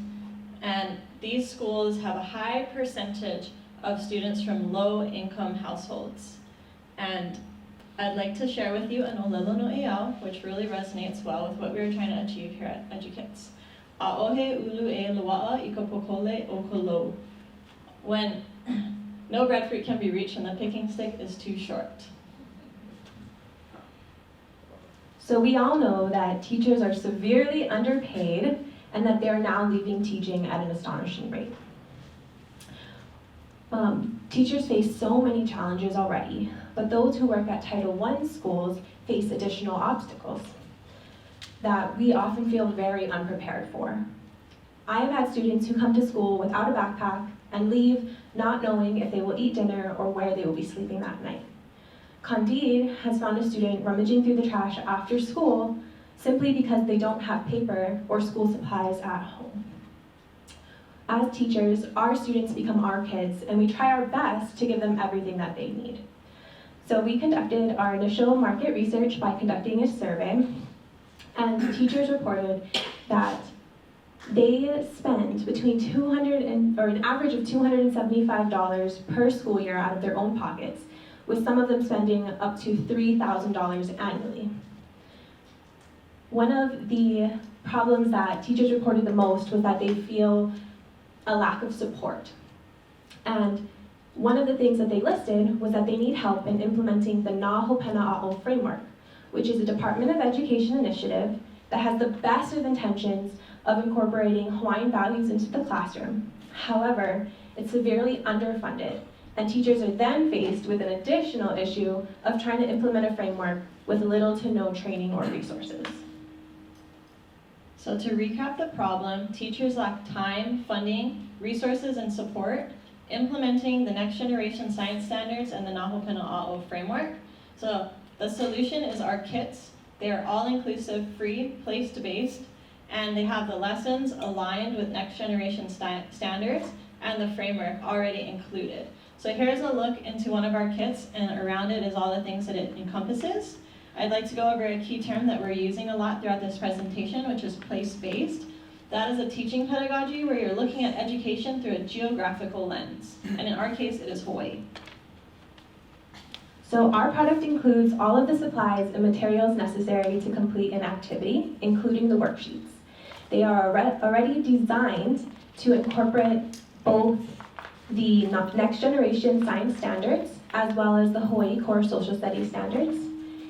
and these schools have a high percentage of students from low-income households. And I'd like to share with you an olelo no eau, which really resonates well with what we were trying to achieve here at EduKits. A'ohe ulu e lua'a I ka pokole o ka lou. When no breadfruit can be reached and the picking stick is too short. So we all know that teachers are severely underpaid and that they're now leaving teaching at an astonishing rate. Teachers face so many challenges already, but those who work at Title I schools face additional obstacles that we often feel very unprepared for. I have had students who come to school without a backpack and leave not knowing if they will eat dinner or where they will be sleeping that night. Candide has found a student rummaging through the trash after school simply because they don't have paper or school supplies at home. As teachers, our students become our kids, and we try our best to give them everything that they need. So we conducted our initial market research by conducting a survey, and teachers reported that they spend between an average of $275 per school year out of their own pockets, with some of them spending up to $3,000 annually. One of the problems that teachers reported the most was that they feel a lack of support. And one of the things that they listed was that they need help in implementing the Nā Hopena A'o framework, which is a Department of Education initiative that has the best of intentions of incorporating Hawaiian values into the classroom. However, it's severely underfunded, and teachers are then faced with an additional issue of trying to implement a framework with little to no training or resources. So to recap the problem, teachers lack time, funding, resources, and support implementing the next generation science standards and the Nā Hopena A'o framework. So the solution is our kits. They are all-inclusive, free, place-based, and they have the lessons aligned with next generation standards and the framework already included. So here's a look into one of our kits, and around it is all the things that it encompasses. I'd like to go over a key term that we're using a lot throughout this presentation, which is place-based. That is a teaching pedagogy where you're looking at education through a geographical lens, and in our case, it is Hawaii. So our product includes all of the supplies and materials necessary to complete an activity, including the worksheets. They are already designed to incorporate both the next generation science standards as well as the Hawaii Core Social Studies standards.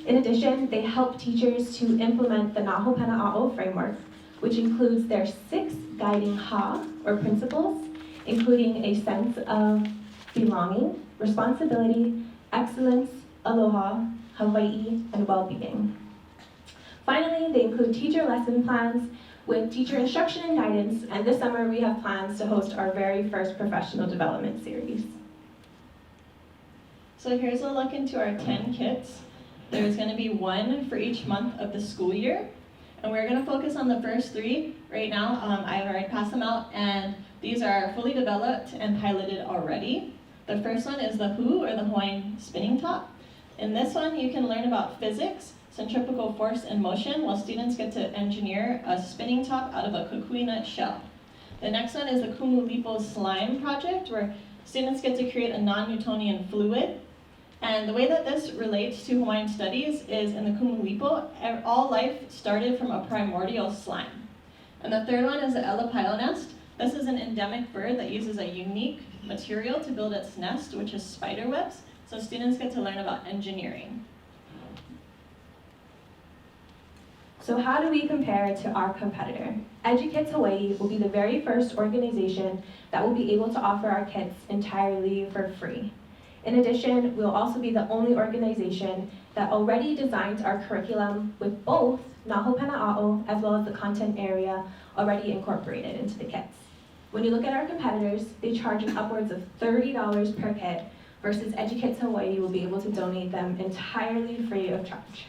In addition, they help teachers to implement the Naho Pena'a'o framework, which includes their 6 guiding ha, or principles, including a sense of belonging, responsibility, excellence, aloha, Hawaii, and well-being. Finally, they include teacher lesson plans with teacher instruction and guidance, and this summer we have plans to host our very first professional development series. So here's a look into our 10 kits. There's going to be 1 for each month of the school year, and we're going to focus on the first 3 right now. I've already passed them out, and these are fully developed and piloted already. The first one is the Hu, or the Hawaiian spinning top. In this one, you can learn about physics, centrifugal force and motion, while students get to engineer a spinning top out of a kukui nut shell. The next one is the Kumulipo slime project, where students get to create a non-Newtonian fluid. And the way that this relates to Hawaiian studies is in the Kumulipo, all life started from a primordial slime. And the third one is the Elepaio nest. This is an endemic bird that uses a unique material to build its nest, which is spider webs. So students get to learn about engineering. So how do we compare to our competitor? EduKits Hawaii will be the very first organization that will be able to offer our kits entirely for free. In addition, we'll also be the only organization that already designs our curriculum with both Naho Pena'a'o as well as the content area already incorporated into the kits. When you look at our competitors, they charge upwards of $30 per kit, versus EduKits Hawaii will be able to donate them entirely free of charge.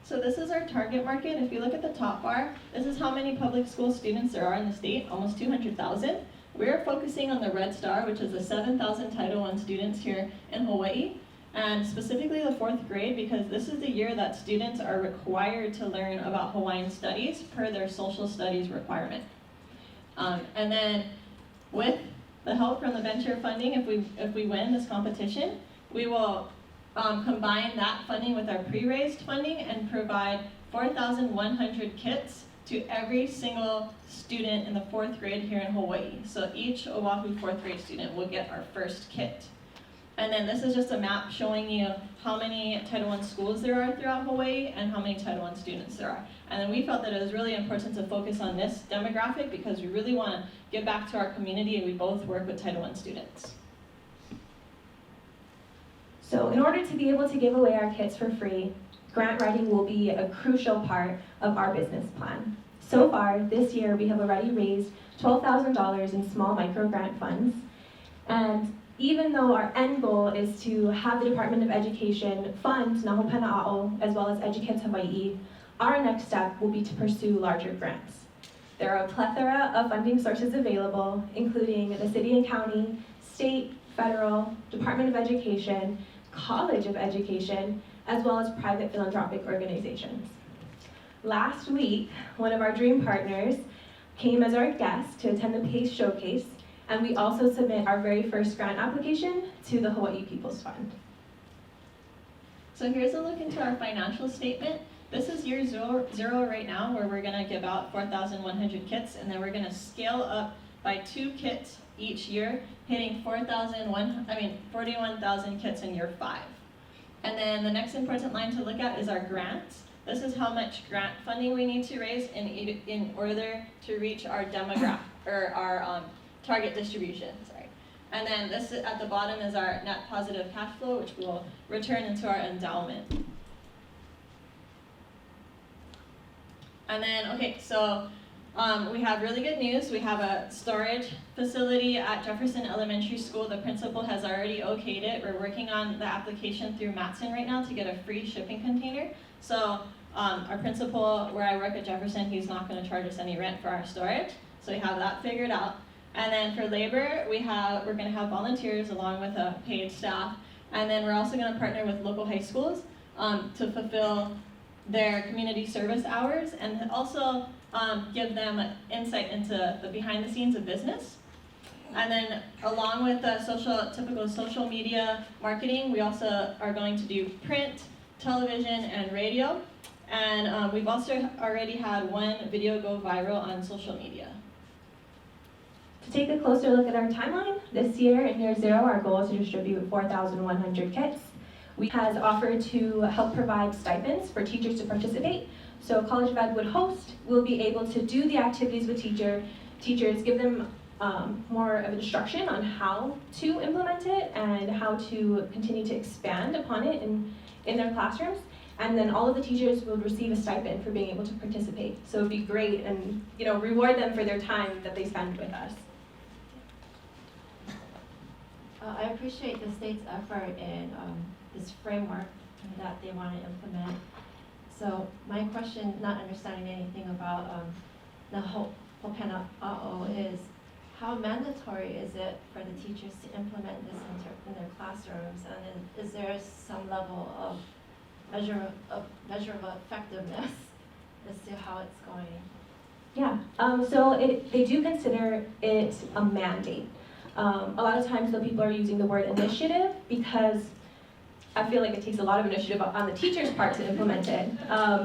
So this is our target market. If you look at the top bar, this is how many public school students there are in the state, almost 200,000. We're focusing on the red star, which is the 7,000 Title I students here in Hawaii, and specifically the 4th grade, because this is the year that students are required to learn about Hawaiian studies per their social studies requirement. And then with the help from the venture funding, if we win this competition, we will combine that funding with our pre-raised funding and provide 4,100 kits to every single student in the 4th grade here in Hawaii. So each Oahu 4th grade student will get our first kit. And then this is just a map showing you how many Title I schools there are throughout Hawaii and how many Title I students there are. And then we felt that it was really important to focus on this demographic because we really want to give back to our community, and we both work with Title I students. So in order to be able to give away our kits for free, grant writing will be a crucial part of our business plan. So far, this year, we have already raised $12,000 in small micro grant funds. And even though our end goal is to have the Department of Education fund Naho Pena'a'o as well as EduKits Hawaii, our next step will be to pursue larger grants. There are a plethora of funding sources available, including the city and county, state, federal, Department of Education, College of Education, as well as private philanthropic organizations. Last week, one of our dream partners came as our guest to attend the PACE Showcase, and we also submit our very first grant application to the Hawaii People's Fund. So here's a look into our financial statement. This is year zero right now, where we're gonna give out 4,100 kits, and then we're gonna scale up by 2 kits each year, hitting 41,000 kits in year 5. And then the next important line to look at is our grants. This is how much grant funding we need to raise in order to reach our demographic, or our target distribution, sorry. And then this at the bottom is our net positive cash flow, which we will return into our endowment. And then, okay, so we have really good news. We have a storage facility at Jefferson Elementary School. The principal has already okayed it. We're working on the application through Matson right now to get a free shipping container. So our principal, where I work at Jefferson, he's not going to charge us any rent for our storage. So we have that figured out. And then for labor, we're going to have volunteers along with a paid staff. And then we're also going to partner with local high schools to fulfill their community service hours and also give them insight into the behind the scenes of business. And then along with typical social media marketing, we also are going to do print, television, and radio. And we've also already had one video go viral on social media. To take a closer look at our timeline, this year in year 0, our goal is to distribute 4,100 kits. We has offered to help provide stipends for teachers to participate. So College of Ed would host, we'll be able to do the activities with teachers, give them more of instruction on how to implement it and how to continue to expand upon it in their classrooms. And then all of the teachers will receive a stipend for being able to participate. So it'd be great and reward them for their time that they spend with us. I appreciate the state's effort in this framework that they want to implement. So my question, not understanding anything about the whole is, how mandatory is it for the teachers to implement this in their classrooms? And is there some level of measure of effectiveness as to how it's going? Yeah, so they do consider it a mandate. A lot of times though people are using the word initiative because I feel like it takes a lot of initiative on the teacher's part to implement it.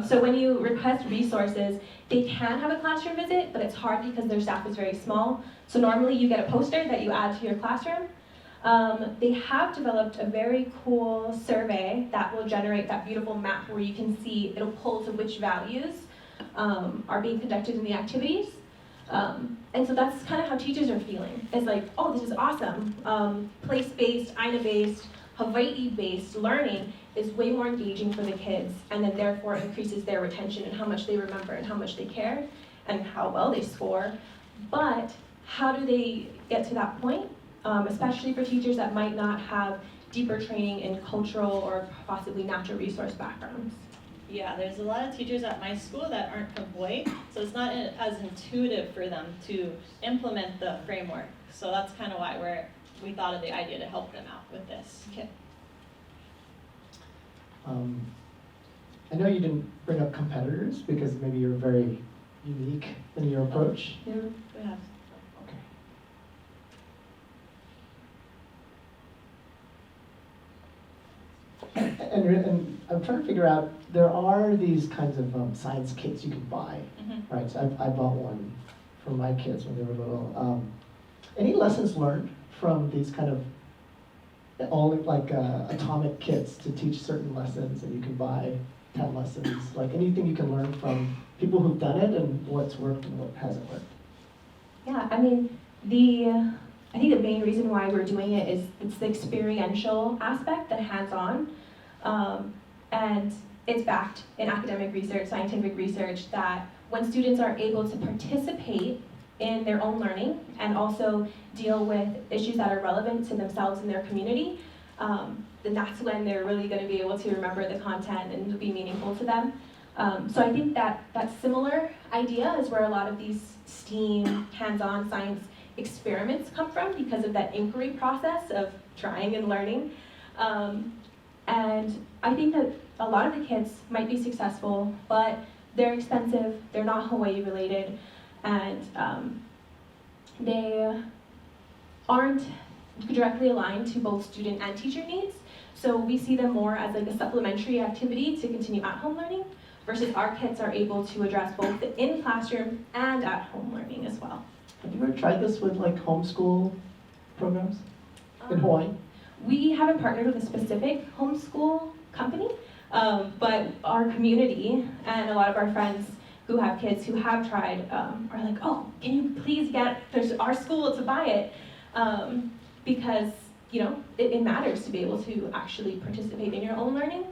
So when you request resources, they can have a classroom visit, but it's hard because their staff is very small. So normally you get a poster that you add to your classroom. They have developed a very cool survey that will generate that beautiful map where you can see, it'll pull to which values are being conducted in the activities. And so that's kind of how teachers are feeling. It's like, oh, this is awesome. Place-based, INA-based, Hawaii-based learning is way more engaging for the kids, and then therefore increases their retention and how much they remember and how much they care and how well they score. But how do they get to that point? Especially for teachers that might not have deeper training in cultural or possibly natural resource backgrounds. Yeah, there's a lot of teachers at my school that aren't from Hawaii, so it's not as intuitive for them to implement the framework. So that's kind of why we thought of the idea to help them out with this kit. I know you didn't bring up competitors because maybe you're very unique in your approach. Yeah, we have. And I'm trying to figure out, there are these kinds of science kits you can buy, right? So I bought one for my kids when they were little. Any lessons learned from these kind of atomic kits to teach certain lessons, and you can buy 10 lessons? Like anything you can learn from people who've done it and what's worked and what hasn't worked? Yeah, I mean, I think the main reason why we're doing it is it's the experiential aspect, the hands-on, and it's backed in academic research, scientific research, that when students are able to participate in their own learning and also deal with issues that are relevant to themselves and their community, then that's when they're really going to be able to remember the content and it'll be meaningful to them. So I think that similar idea is where a lot of these STEAM, hands-on science experiments come from, because of that inquiry process of trying and learning. And I think that a lot of the kits might be successful, but they're expensive, they're not Hawaii related, and they aren't directly aligned to both student and teacher needs. So we see them more as like a supplementary activity to continue at-home learning, versus our kits are able to address both the in-classroom and at-home learning as well. Have you ever tried this with like homeschool programs in Hawaii? We haven't partnered with a specific homeschool company, but our community and a lot of our friends who have kids who have tried are like, oh, can you please get our school to buy it? Because it matters to be able to actually participate in your own learning.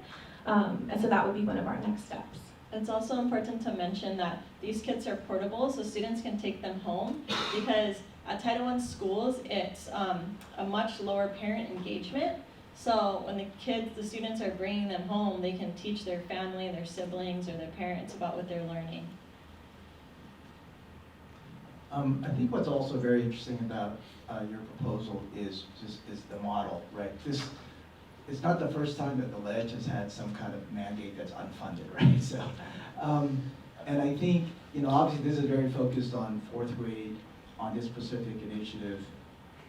And so that would be one of our next steps. It's also important to mention that these kits are portable, so students can take them home, because at Title I schools, it's a much lower parent engagement. So when the students are bringing them home, they can teach their family, their siblings, or their parents about what they're learning. I think what's also very interesting about your proposal is the model, right? It's not the first time that the Ledge has had some kind of mandate that's unfunded, right? So, and I think, obviously this is very focused on fourth grade, on this specific initiative.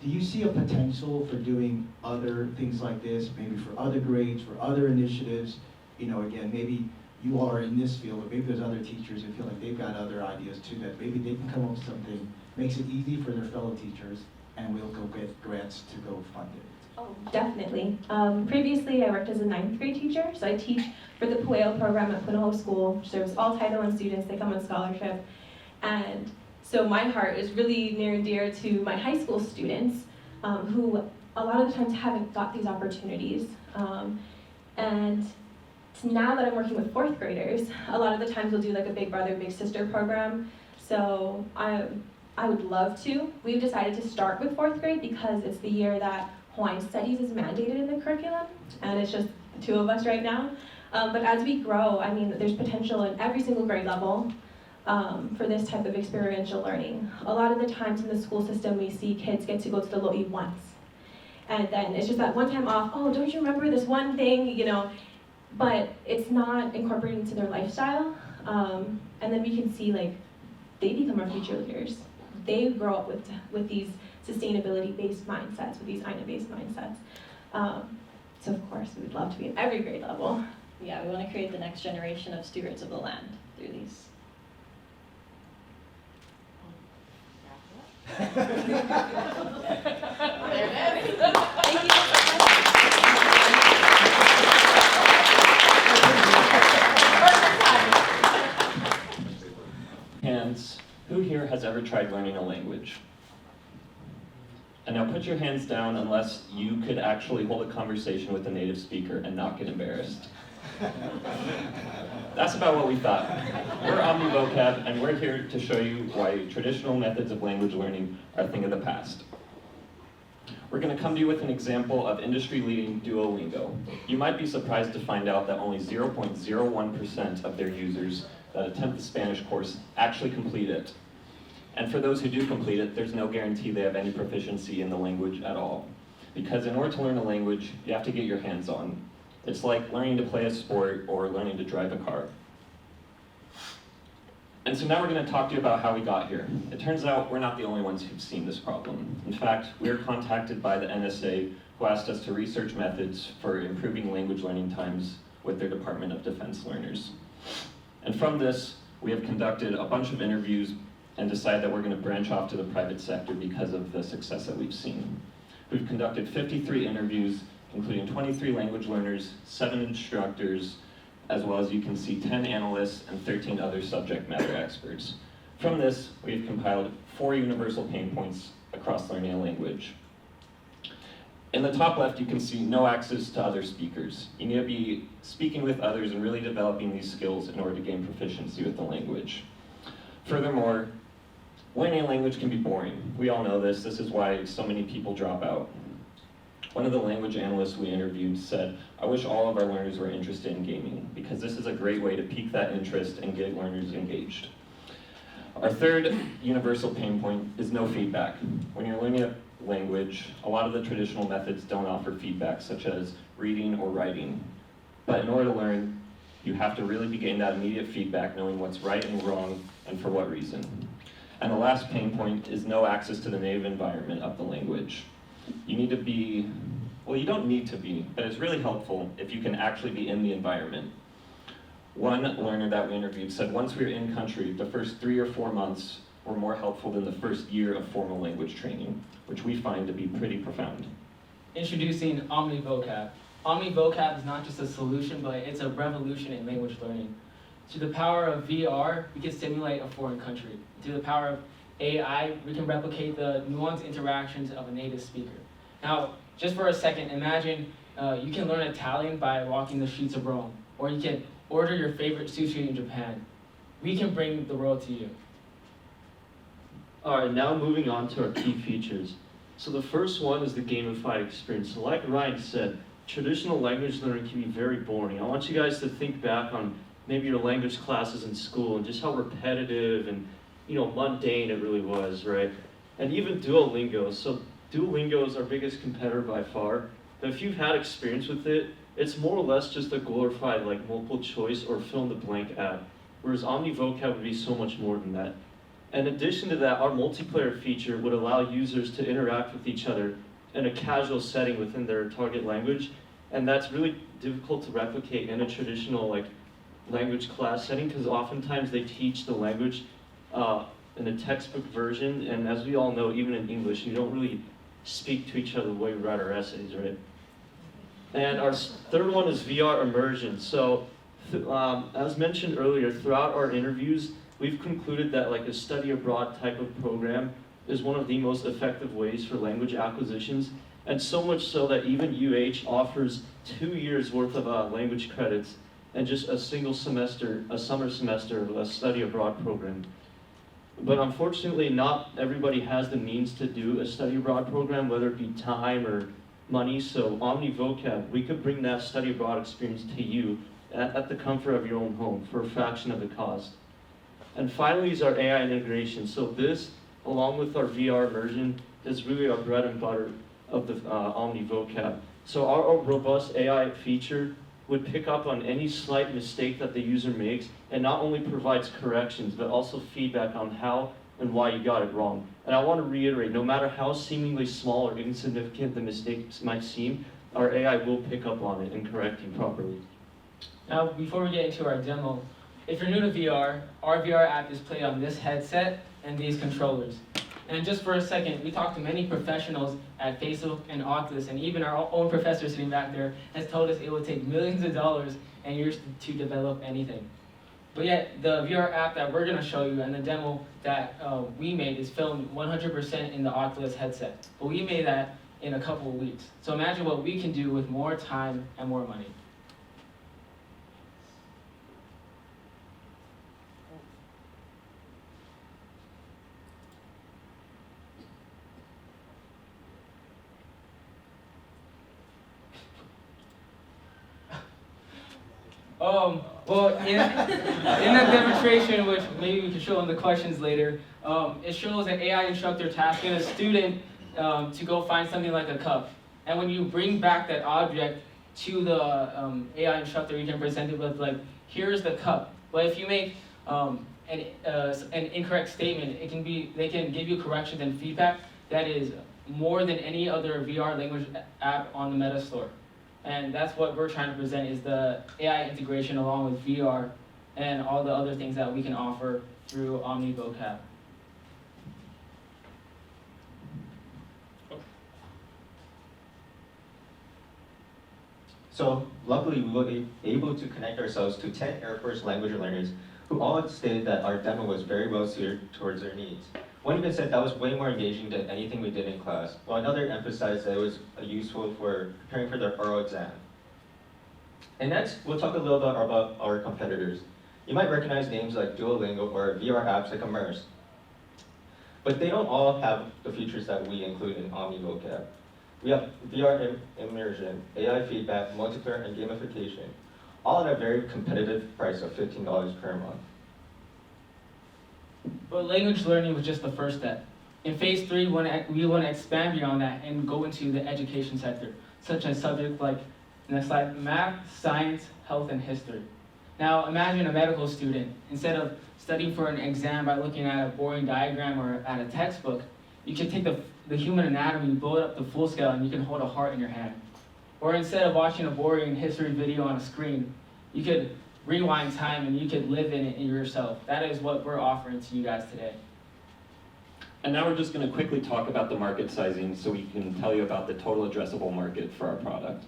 Do you see a potential for doing other things like this, maybe for other grades, for other initiatives? Again, maybe you all are in this field, but maybe there's other teachers who feel like they've got other ideas too, that maybe they can come up with something, makes it easy for their fellow teachers, and we'll go get grants to go fund it. Oh, definitely. Previously, I worked as a 9th grade teacher, so I teach for the Pueo program at Punahou School, which serves all Title I students. They come on scholarship. And so my heart is really near and dear to my high school students, who a lot of the times haven't got these opportunities. And now that I'm working with 4th graders, a lot of the times we'll do like a big brother, big sister program. So I would love to. We've decided to start with 4th grade because it's the year that Hawaiian Studies is mandated in the curriculum, and it's just the 2 of us right now. But as we grow, there's potential in every single grade level for this type of experiential learning. A lot of the times in the school system, we see kids get to go to the lo'i once. And then it's just that one time off, oh, don't you remember this one thing, but it's not incorporated into their lifestyle. And then we can see they become our future leaders. They grow up with these sustainability-based mindsets, with these AINA-based mindsets. So of course, we would love to be in every grade level. Yeah, we want to create the next generation of stewards of the land through these. Thank you. Hands, who here has ever tried learning a language? And now put your hands down unless you could actually hold a conversation with a native speaker and not get embarrassed. That's about what we thought. We're Omnivocab, and we're here to show you why traditional methods of language learning are a thing of the past. We're going to come to you with an example of industry-leading Duolingo. You might be surprised to find out that only 0.01% of their users that attempt the Spanish course actually complete it. And for those who do complete it, there's no guarantee they have any proficiency in the language at all. Because in order to learn a language, you have to get your hands on. It's like learning to play a sport or learning to drive a car. And so now we're going to talk to you about how we got here. It turns out we're not the only ones who've seen this problem. In fact, we were contacted by the NSA, who asked us to research methods for improving language learning times with their Department of Defense learners. And from this, we have conducted a bunch of interviews and decided that we're going to branch off to the private sector because of the success that we've seen. We've conducted 53 interviews, including 23 language learners, 7 instructors, as well as you can see 10 analysts and 13 other subject matter experts. From this, we've compiled 4 universal pain points across learning a language. In the top left, you can see no access to other speakers. You need to be speaking with others and really developing these skills in order to gain proficiency with the language. Furthermore, learning a language can be boring. We all know this. This is why so many people drop out. One of the language analysts we interviewed said, "I wish all of our learners were interested in gaming, because this is a great way to pique that interest and get learners engaged." Our third universal pain point is no feedback. When you're learning a language, a lot of the traditional methods don't offer feedback, such as reading or writing. But in order to learn, you have to really be getting that immediate feedback, knowing what's right and wrong, and for what reason. And the last pain point is no access to the native environment of the language. You need to be, well, you don't need to be, but it's really helpful if you can actually be in the environment. One learner that we interviewed said once we were in country, the first 3 or 4 months were more helpful than the first year of formal language training, which we find to be pretty profound. Introducing Omnivocab. Omnivocab is not just a solution, but it's a revolution in language learning. Through the power of VR, we can simulate a foreign country. Through the power of AI, we can replicate the nuanced interactions of a native speaker. Now, just for a second, imagine you can learn Italian by walking the streets of Rome, or you can order your favorite sushi in Japan. We can bring the world to you. All right, now moving on to our key features. So the first one is the gamified experience. So like Ryan said, traditional language learning can be very boring. I want you guys to think back on maybe your language classes in school and just how repetitive and mundane it really was, right? And even Duolingo. So Duolingo is our biggest competitor by far. But if you've had experience with it, it's more or less just a glorified like multiple choice or fill in the blank app. Whereas Omnivocab would be so much more than that. In addition to that, our multiplayer feature would allow users to interact with each other in a casual setting within their target language. And that's really difficult to replicate in a traditional like language class setting because oftentimes they teach the language in a textbook version. And as we all know, even in English, you don't really speak to each other the way we write our essays, right? And our third one is VR immersion. So as mentioned earlier, throughout our interviews, we've concluded that like a study abroad type of program is one of the most effective ways for language acquisitions. And so much so that even UH offers 2 years worth of language credits and just a single semester, a summer semester of a study abroad program. But unfortunately, not everybody has the means to do a study abroad program, whether it be time or money. So Omnivocab, we could bring that study abroad experience to you at the comfort of your own home for a fraction of the cost. And finally is our AI integration. So this, along with our VR immersion, is really our bread and butter of the Omnivocab. So our robust AI feature would pick up on any slight mistake that the user makes and not only provides corrections, but also feedback on how and why you got it wrong. And I want to reiterate, no matter how seemingly small or insignificant the mistakes might seem, our AI will pick up on it and correct you properly. Now, before we get into our demo, if you're new to VR, our VR app is played on this headset and these controllers. And just for a second, we talked to many professionals at Facebook and Oculus, and even our own professor sitting back there has told us it would take millions of dollars and years to develop anything. But yet, the VR app that we're going to show you and the demo that we made is filmed 100% in the Oculus headset. But we made that in a couple of weeks. So imagine what we can do with more time and more money. Well, in that demonstration, which maybe we can show in the questions later, it shows an AI instructor tasking a student to go find something like a cup. And when you bring back that object to the AI instructor, you can present it with like, here's the cup. But if you make an incorrect statement, they can give you corrections and feedback that is more than any other VR language app on the Meta Store. And that's what we're trying to present is the AI integration along with VR and all the other things that we can offer through Omnivocab. So luckily we were able to connect ourselves to 10 Air Force language learners who all stated that our demo was very well suited towards their needs. One even said that was way more engaging than anything we did in class, while another emphasized that it was useful for preparing for their oral exam. And next, we'll talk a little bit about our competitors. You might recognize names like Duolingo or VR apps like Immerse. But they don't all have the features that we include in Omnivocab. We have VR immersion, AI feedback, multiplayer, and gamification, all at a very competitive price of $15 per month. But language learning was just the first step. In phase 3, we want to expand beyond that and go into the education sector, such as subjects like, next slide, math, science, health, and history. Now imagine a medical student. Instead of studying for an exam by looking at a boring diagram or at a textbook, you can take the human anatomy, blow it up to full scale, and you can hold a heart in your hand. Or instead of watching a boring history video on a screen, you could rewind time and you could live in it yourself. That is what we're offering to you guys today. And now we're just going to quickly talk about the market sizing so we can tell you about the total addressable market for our product.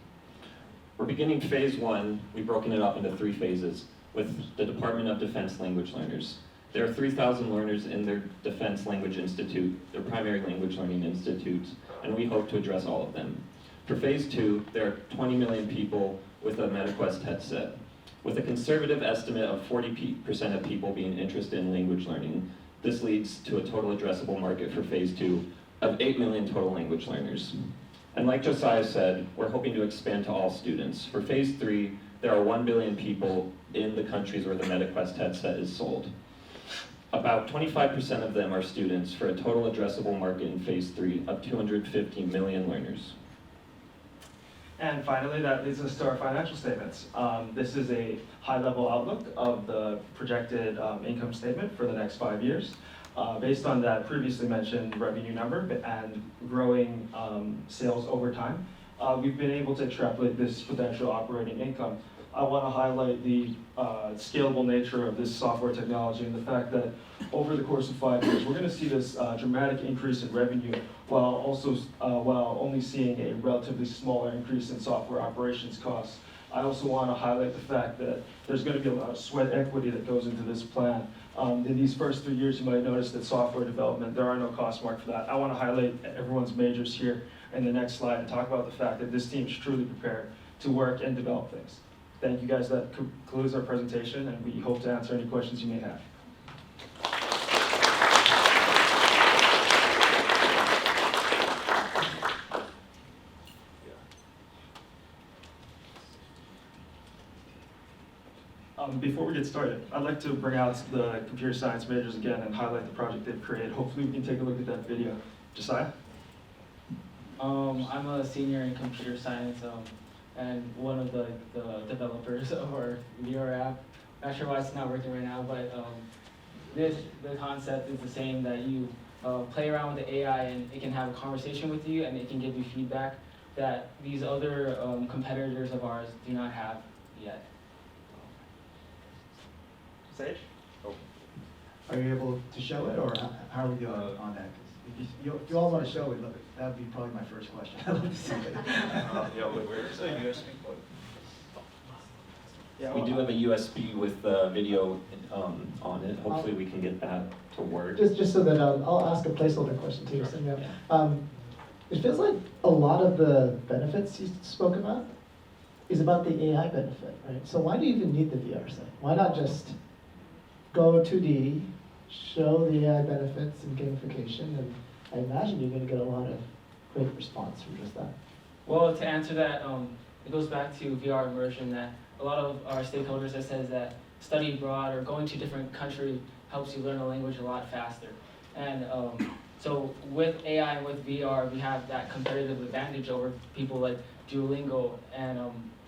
We're beginning phase 1. We've broken it up into 3 phases with the Department of Defense language learners. There are 3,000 learners in their Defense Language Institute, their primary language learning institutes, and we hope to address all of them. For phase 2, there are 20 million people with a MetaQuest headset. With a conservative estimate of 40% of people being interested in language learning, this leads to a total addressable market for phase 2 of 8 million total language learners. And like Josiah said, we're hoping to expand to all students. For phase 3, there are 1 billion people in the countries where the MetaQuest headset is sold. About 25% of them are students for a total addressable market in phase 3 of 250 million learners. And finally, that leads us to our financial statements. This is a high-level outlook of the projected income statement for the next 5 years. Based on that previously mentioned revenue number and growing sales over time, we've been able to extrapolate this potential operating income. I want to highlight the scalable nature of this software technology and the fact that over the course of 5 years, we're going to see this dramatic increase in revenue while only seeing a relatively smaller increase in software operations costs. I also want to highlight the fact that there's going to be a lot of sweat equity that goes into this plan. In these first 3 years, you might notice that software development, there are no cost marks for that. I want to highlight everyone's majors here in the next slide and talk about the fact that this team is truly prepared to work and develop things. Thank you guys. That concludes our presentation, and we hope to answer any questions you may have. Before we get started, I'd like to bring out the computer science majors again and highlight the project they've created. Hopefully we can take a look at that video. Josiah? I'm a senior in computer science and one of the developers of our VR app. Not sure why it's not working right now, but the concept is the same, that you play around with the AI and it can have a conversation with you and it can give you feedback that these other competitors of ours do not have yet. Sage? Are you able to show it, or how are we doing on that? 'Cause if you all want to show it, that would be probably my first question. I'd love to see it. Where's the USB port? We do have a USB with video on it. Hopefully we can get that to work. Just so that I'll ask a placeholder question too. So, it feels like a lot of the benefits you spoke about is about the AI benefit, right? So why do you even need the VR set? Why not just go 2D, show the AI benefits and gamification, and I imagine you're going to get a lot of great response from just that. Well, to answer that, it goes back to VR immersion, that a lot of our stakeholders have said that study abroad or going to a different country helps you learn a language a lot faster. And so with AI and with VR, we have that competitive advantage over people like Duolingo and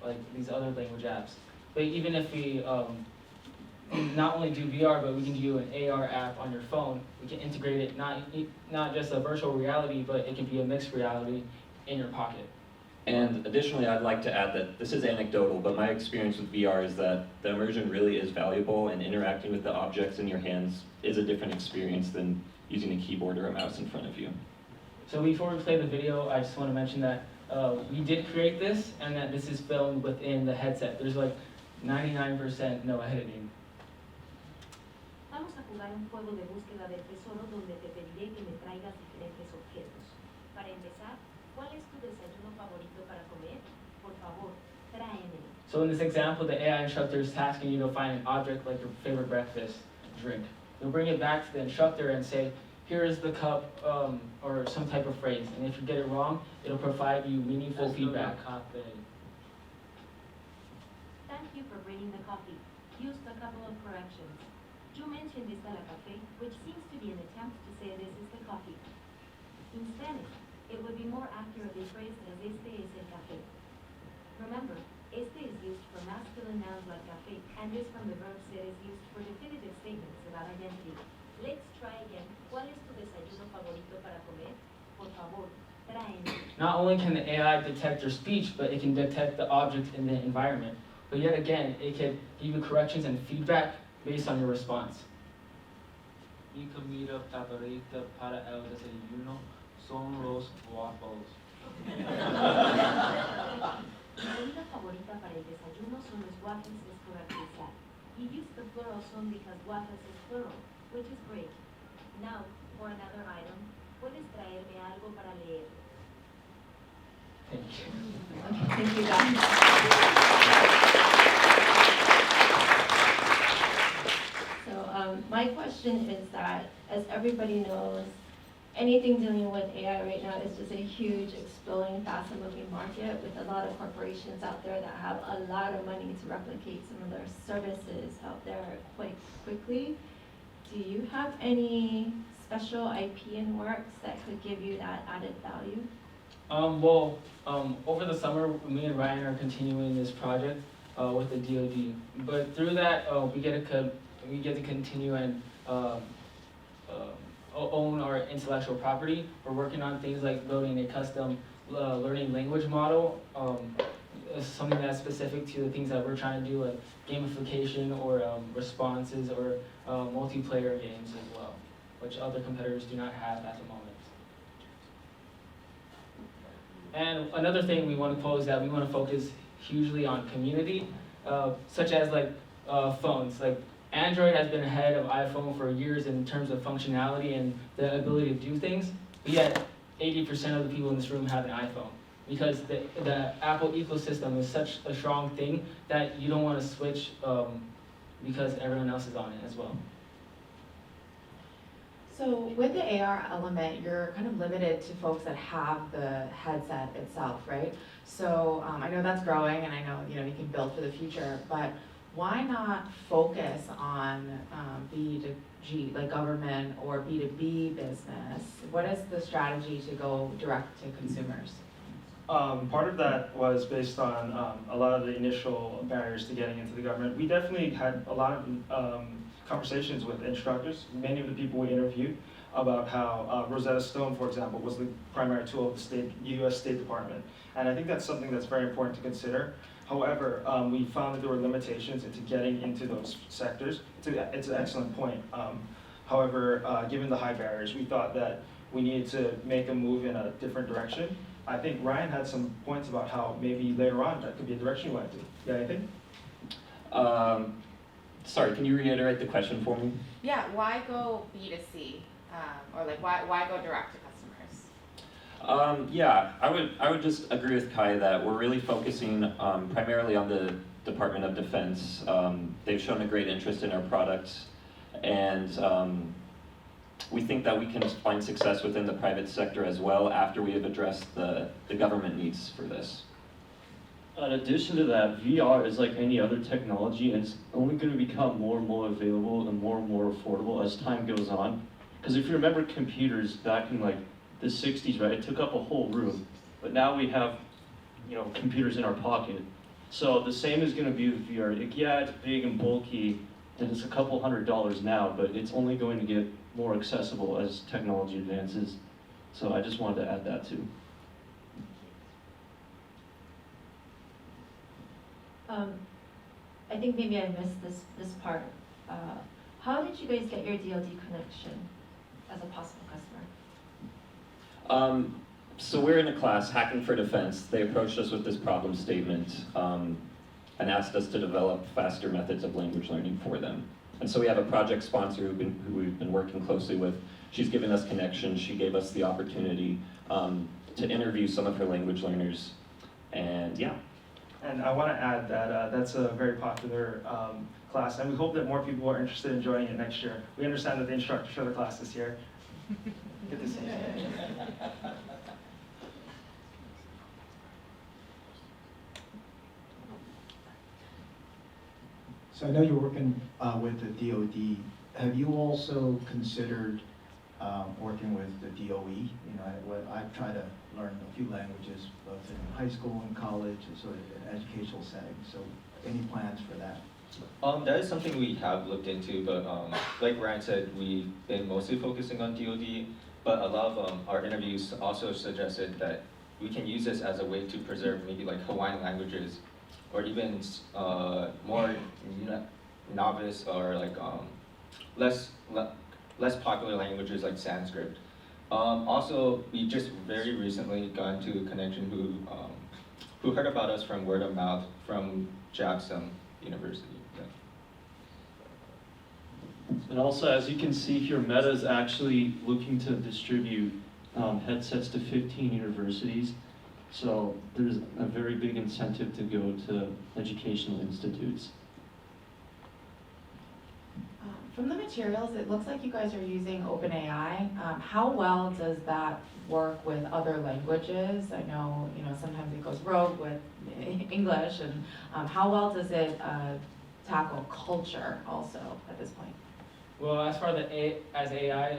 like these other language apps. But even if we not only do VR, but we can do an AR app on your phone. We can integrate it, not just a virtual reality, but it can be a mixed reality in your pocket. And additionally, I'd like to add that this is anecdotal, but my experience with VR is that the immersion really is valuable, and interacting with the objects in your hands is a different experience than using a keyboard or a mouse in front of you. So before we play the video, I just want to mention that we did create this, and that this is filmed within the headset. There's like 99% no editing. Vamos a jugar un juego de búsqueda del tesoro donde te pediré que me traigas diferentes objetos. Para empezar, ¿cuál es tu desayuno favorito para comer? Por favor, tráemelo. So in this example, the AI instructor is asking you to find an object like your favorite breakfast drink. You'll bring it back to the instructor and say, here is the cup, or some type of phrase. And if you get it wrong, it'll provide you meaningful feedback. Thank you for bringing the coffee. Used a couple of corrections. You mentioned está la café, which seems to be an attempt to say this is the coffee. In Spanish, it would be more accurately phrased as este es el café. Remember, este is used for masculine nouns like café, and is from the verb ser is used for definitive statements about identity. Let's try again. ¿Cuál es tu desayuno favorito para comer? Por favor, tráeme. Not only can the AI detect your speech, but it can detect the object in the environment. But yet again, it can give you corrections and feedback based on your response. Mi comida favorita para el desayuno son los waffles. Mi comida favorita para el desayuno son los waffles is correct exact. You use the plural son because waffles is plural, which is great. Now, for another item, ¿puedes traerme algo para leer? Thank you. Okay, thank you, guys. So my question is that, as everybody knows, anything dealing with AI right now is just a huge, exploding, fast-moving market with a lot of corporations out there that have a lot of money to replicate some of their services out there quite quickly. do you have any special IP in works that could give you that added value? Over the summer, me and Ryan are continuing this project with the DoD. But through that, we get to continue and own our intellectual property. We're working on things like building a custom learning language model, something that's specific to the things that we're trying to do, like gamification or responses or multiplayer games as well, which other competitors do not have at the moment. And another thing we want to pose that we want to focus hugely on community, such as like phones. Like Android has been ahead of iPhone for years in terms of functionality and the ability to do things. But yet 80% of the people in this room have an iPhone because the Apple ecosystem is such a strong thing that you don't want to switch because everyone else is on it as well. So with the AR element, you're kind of limited to folks that have the headset itself, right? So I know that's growing, and I know you can build for the future, but why not focus on B2G, like government or B2B business? What is the strategy to go direct to consumers? Part of that was based on a lot of the initial barriers to getting into the government. We definitely had a lot of conversations with instructors, many of the people we interviewed, about how Rosetta Stone, for example, was the primary tool of the U.S. State Department. And I think that's something that's very important to consider. However, we found that there were limitations into getting into those sectors. It's an excellent point. However, given the high barriers, we thought that we needed to make a move in a different direction. I think Ryan had some points about how maybe later on that could be a direction you went to. Yeah, anything? Sorry, can you reiterate the question for me? Yeah, why go B2C? Or like why go direct to customers? Yeah, I would just agree with Kai that we're really focusing primarily on the Department of Defense. They've shown a great interest in our products, and we think that we can find success within the private sector as well after we have addressed the government needs for this. In addition to that, VR is like any other technology, and it's only going to become more and more available and more affordable as time goes on. Because if you remember computers back in like the 60s, right, it took up a whole room. But now we have, computers in our pocket. So the same is going to be with VR. Yeah, it's big and bulky, and it's a couple $100s now, but it's only going to get more accessible as technology advances. So I just wanted to add that too. I think maybe I missed this part. How did you guys get your DoD connection as a possible customer? So we're in a class, Hacking for Defense. They approached us with this problem statement and asked us to develop faster methods of language learning for them. And so we have a project sponsor who we've been working closely with. She's given us connections. She gave us the opportunity to interview some of her language learners. And yeah. And I want to add that that's a very popular class, and we hope that more people are interested in joining it next year. We understand that the instructors for the class this year. Good to see you. So I know you're working with the DoD. Have you also considered working with the DOE? I've tried to learn a few languages, both in high school and college, and sort of an educational setting. So any plans for that? That is something we have looked into, but like Ryan said, we've been mostly focusing on DoD, but a lot of our interviews also suggested that we can use this as a way to preserve maybe like Hawaiian languages, or even more novice or like less popular languages like Sanskrit. Also, we just very recently got into a connection who heard about us from word of mouth from Jackson University. And also, as you can see here, Meta is actually looking to distribute headsets to 15 universities. So there's a very big incentive to go to educational institutes. From the materials, it looks like you guys are using OpenAI. How well does that work with other languages? I know, sometimes it goes rogue with English, and how well does it tackle culture also at this point? Well, as far as AI,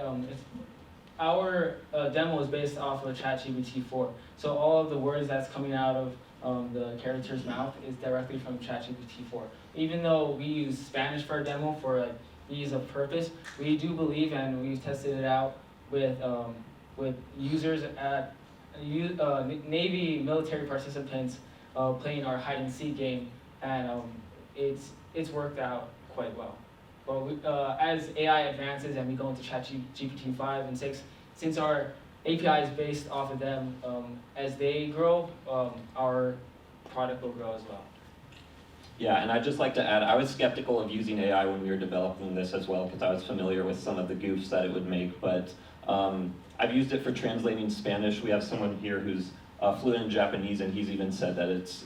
our demo is based off of ChatGPT 4. So all of the words that's coming out of the character's mouth is directly from ChatGPT 4. Even though we use Spanish for our demo for ease of purpose, we do believe, and we've tested it out with users at Navy military participants playing our hide and seek game, and it's worked out quite well. But as AI advances and we go into ChatGPT 5 and 6, since our API is based off of them, as they grow, our product will grow as well. Yeah, and I'd just like to add, I was skeptical of using AI when we were developing this as well, because I was familiar with some of the goofs that it would make, but I've used it for translating Spanish. We have someone here who's fluent in Japanese, and he's even said that it's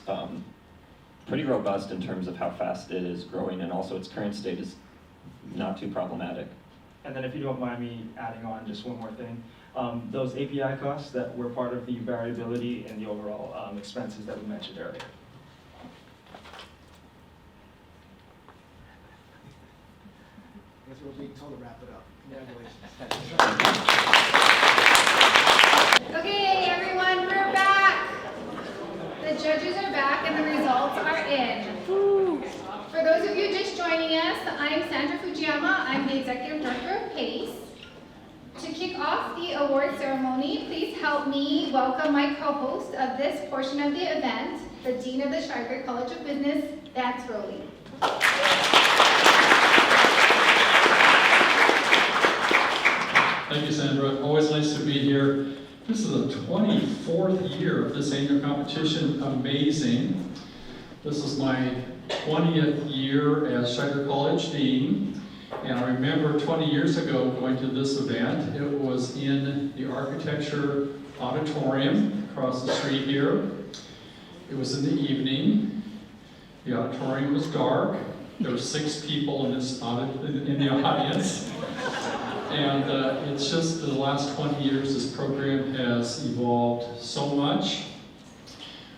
pretty robust in terms of how fast it is growing, and also its current state is not too problematic. And then if you don't mind me adding on just one more thing, those API costs that were part of the variability and the overall expenses that we mentioned earlier. I guess we're being told to wrap it up. Congratulations. Okay, everyone, we're back. The judges are back and the results are in. For those of you just joining us, I'm Sandra Fujiyama. I'm the Executive Director of PACE. To kick off the award ceremony, please help me welcome my co-host of this portion of the event, the Dean of the Shidler College of Business, Vance Rowley. Thank you, Sandra. Always nice to be here. This is the 24th year of this annual competition. Amazing. This is my 20th year as Shidler College Dean. And I remember 20 years ago going to this event. It was in the architecture auditorium across the street here. It was in the evening. The auditorium was dark. There were 6 people in the audience. And it's just the last 20 years this program has evolved so much.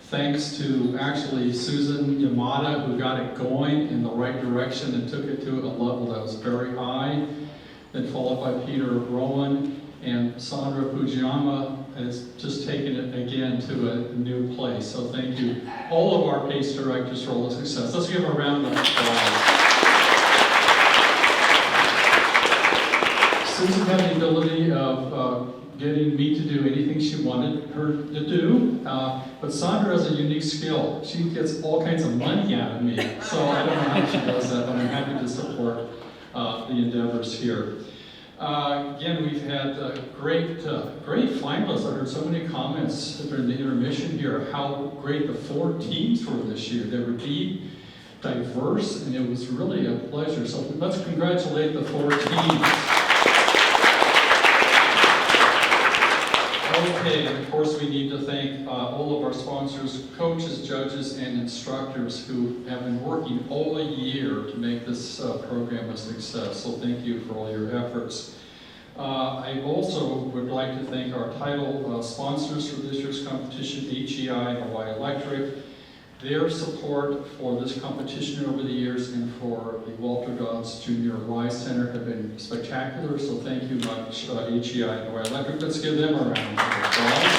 Thanks to actually Susan Yamada, who got it going in the right direction and took it to a level that was very high. Then followed by Peter Rowan, and Sandra Fujiyama has just taken it again to a new place. So thank you, all of our PACE directors, for all the success. Let's give a round of applause. Susan had the ability of getting me to do anything she wanted her to do, but Sandra has a unique skill. She gets all kinds of money out of me, so I don't know how she does that, but I'm happy to support the endeavors here. Again, we've had great finalists. I heard so many comments during the intermission here how great the 4 teams were this year. They were deep, diverse, and it was really a pleasure. So let's congratulate the 4 teams. Okay, and of course we need to thank all of our sponsors, coaches, judges, and instructors who have been working all year to make this program a success. So thank you for all your efforts. I also would like to thank our title sponsors for this year's competition, HEI and Hawaii Electric. Their support for this competition over the years and for the Walter Dodds Jr. Wise Center have been spectacular, so thank you much, HEI and Hawaii Electric. Let's give them a round of applause.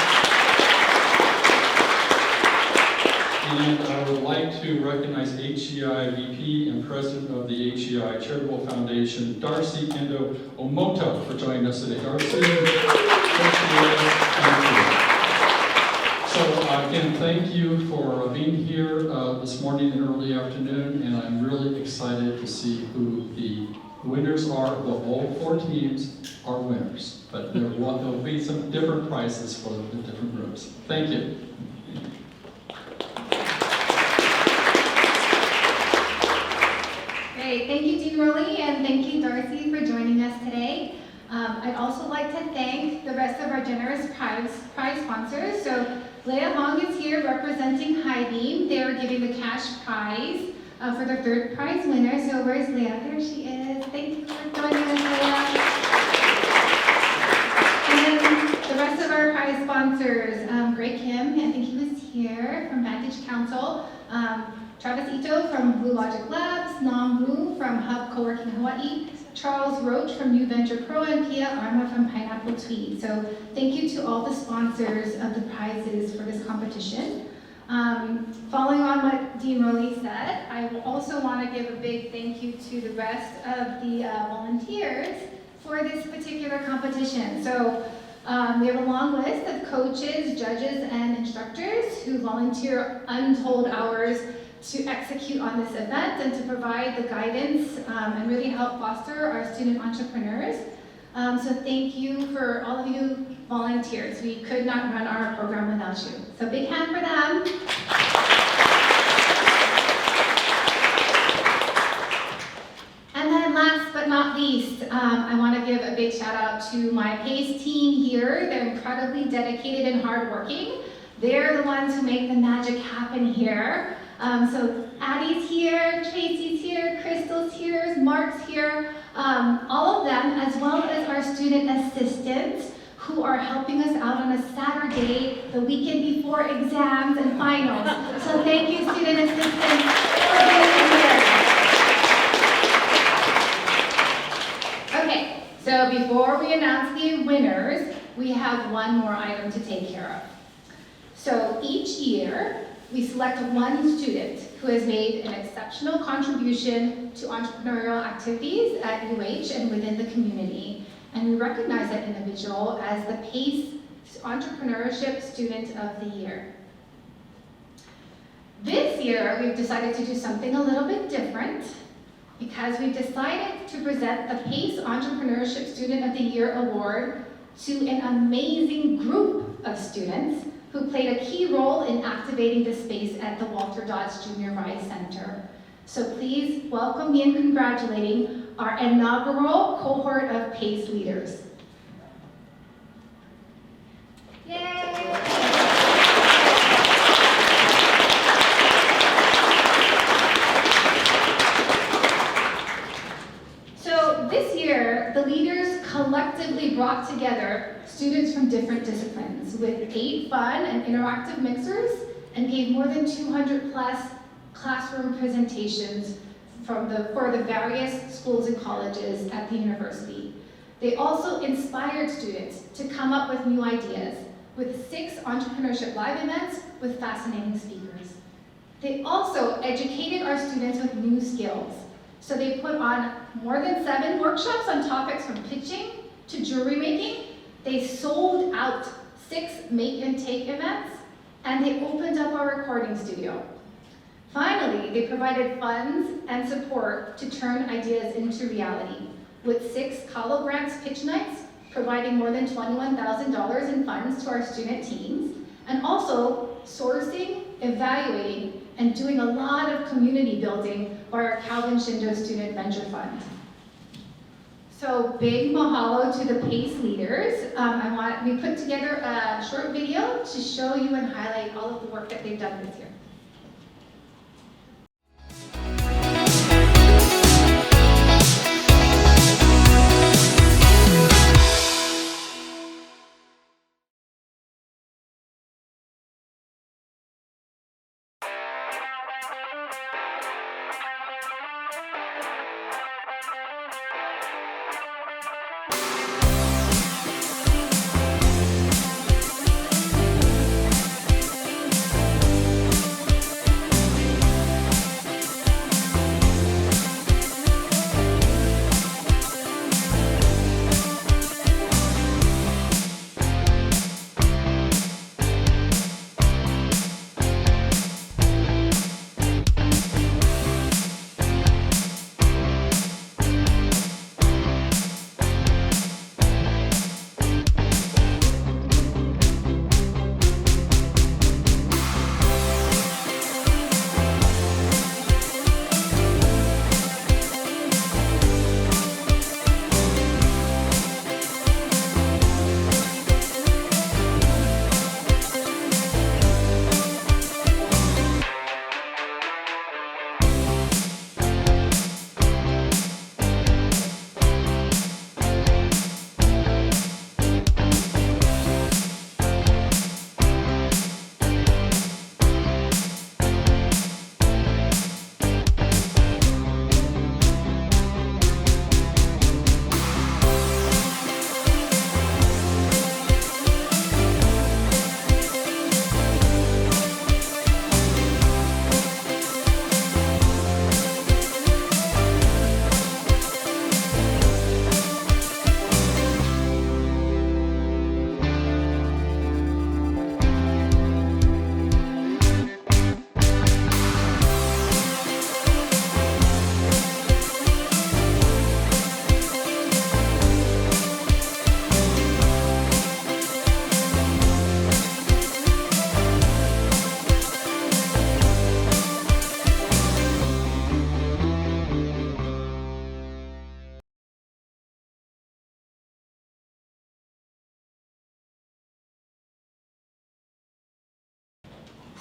And I would like to recognize HEI VP and President of the HEI Charitable Foundation, Darcy Endo Omoto, for joining us today. Darcy, thank you. So again, thank you for being here this morning and early afternoon, and I'm really excited to see who the winners are. Well, all 4 teams are winners, but there will be some different prizes for the different groups. Thank you. Great, thank you, Dean Rowley, and thank you, Darcy, for joining us today. I'd also like to thank the rest of our generous prize sponsors. So Leah Hong is here representing High Beam. They are giving the cash prize for their 3rd prize winner. So where's Leah? There she is. Thank you for joining us, Leah. And then the rest of our prize sponsors, Greg Kim, I think he was here from Vantage Council, Travis Ito from Blue Logic Labs, Nam Wu from Hub Co-working Hawaii, Charles Roach from New Venture Pro, and Pia Arma from Pineapple Tweed. So thank you to all the sponsors of the prizes for this competition. Following on what Dean Rowley said, I also want to give a big thank you to the rest of the volunteers for this particular competition. So we have a long list of coaches, judges, and instructors who volunteer untold hours to execute on this event and to provide the guidance and really help foster our student entrepreneurs. So thank you for all of you volunteers. We could not run our program without you. So big hand for them. And then last but not least, I want to give a big shout out to my PACE team here. They're incredibly dedicated and hardworking. They're the ones who make the magic happen here. So Addie's here, Tracy's here, Crystal's here, Mark's here, all of them, as well as our student assistants who are helping us out on a Saturday, the weekend before exams and finals. So thank you, student assistants, for being here. Okay, so before we announce the winners, we have one more item to take care of. So each year, we select one student who has made an exceptional contribution to entrepreneurial activities at UH and within the community. And we recognize that individual as the PACE Entrepreneurship Student of the Year. This year, we've decided to do something a little bit different because we've decided to present the PACE Entrepreneurship Student of the Year Award to an amazing group of students who played a key role in activating the space at the Walter Dodds Junior Rise Center. So please welcome me in congratulating our inaugural cohort of PACE leaders. Yay! So this year, the leaders collectively brought together students from different disciplines with 8 fun and interactive mixers and gave more than 200 plus classroom presentations for the various schools and colleges at the university. They also inspired students to come up with new ideas with 6 entrepreneurship live events with fascinating speakers. They also educated our students with new skills. So they put on more than 7 workshops on topics from pitching to jewelry making. They sold out 6 make and take events, and they opened up our recording studio. Finally, they provided funds and support to turn ideas into reality, with 6 Colo Grants pitch nights, providing more than $21,000 in funds to our student teams, and also sourcing, evaluating, and doing a lot of community building by our Calvin Shindo Student Venture Fund. So big mahalo to the PACE leaders. We put together a short video to show you and highlight all of the work that they've done this year.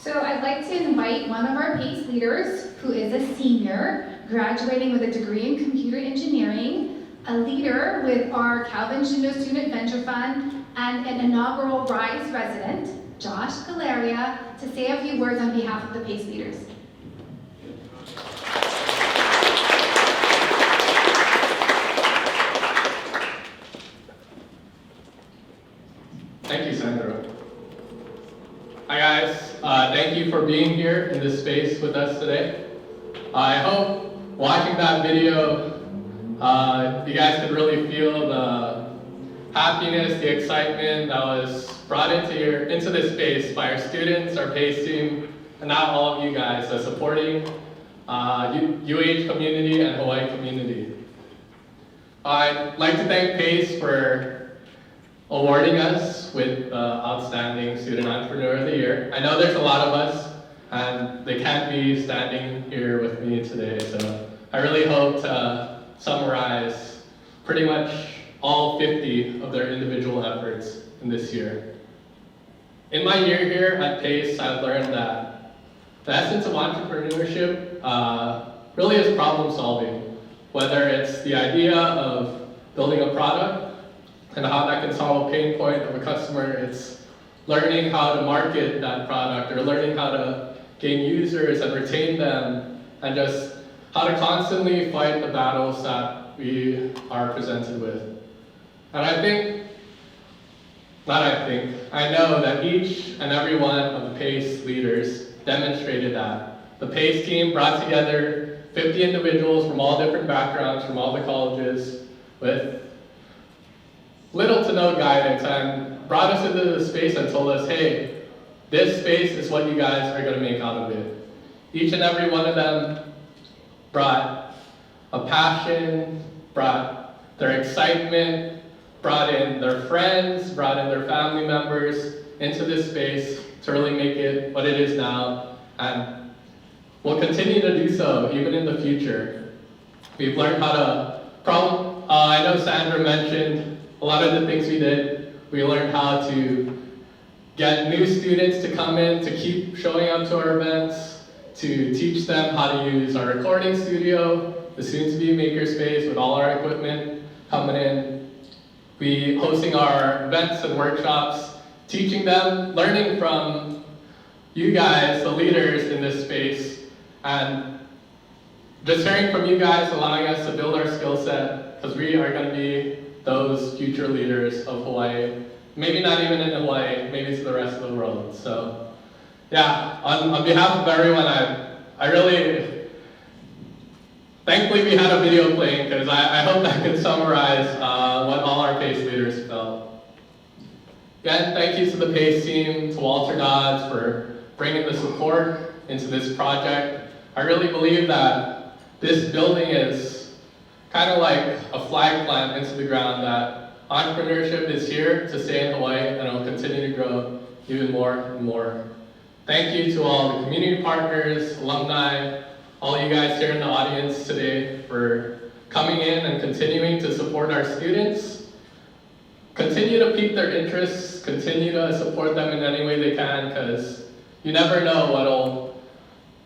So I'd like to invite one of our PACE leaders, who is a senior, graduating with a degree in computer engineering, a leader with our Calvin Shindo Student Venture Fund, and an inaugural RISE resident, Josh Galeria, to say a few words on behalf of the PACE leaders. Thank you, Sandra. Hi guys, thank you for being here in this space with us today. I hope watching that video, you guys could really feel the happiness, the excitement that was brought into this space by our students, our PACE team, and now all of you guys supporting UH community and Hawaii community. I'd like to thank PACE for awarding us with Outstanding Student Entrepreneur of the Year. I know there's a lot of us, and they can't be standing here with me today, so I really hope to summarize pretty much all 50 of their individual efforts in this year. In my year here at PACE, I've learned that the essence of entrepreneurship really is problem solving, whether it's the idea of building a product and how that can solve a pain point of a customer. It's learning how to market that product, or learning how to gain users and retain them, and just how to constantly fight the battles that we are presented with. And I know that each and every one of the PACE leaders demonstrated that. The PACE team brought together 50 individuals from all different backgrounds, from all the colleges, with little to no guidance, and brought us into the space and told us, hey, this space is what you guys are going to make out of it. Each and every one of them brought a passion, brought their excitement, brought in their friends, brought in their family members into this space to really make it what it is now, and we'll continue to do so even in the future. We've learned how to I know Sandra mentioned a lot of the things we did. We learned how to get new students to come in, to keep showing up to our events, to teach them how to use our recording studio, the soon-to-be makerspace with all our equipment coming in. We hosting our events and workshops, teaching them, learning from you guys, the leaders in this space, and just hearing from you guys, allowing us to build our skill set, because we are going to be those future leaders of Hawaii. Maybe not even in Hawaii, maybe to the rest of the world. So yeah, on behalf of everyone, I really, thankfully we had a video playing, because I hope that could summarize what all our PACE leaders felt. Again, thank you to the PACE team, to Walter Dodd for bringing the support into this project. I really believe that this building is kind of like a flag plant into the ground, that entrepreneurship is here to stay in Hawaii, and it will continue to grow even more and more. Thank you to all the community partners, alumni, all you guys here in the audience today for coming in and continuing to support our students. Continue to pique their interests, continue to support them in any way they can, because you never know what'll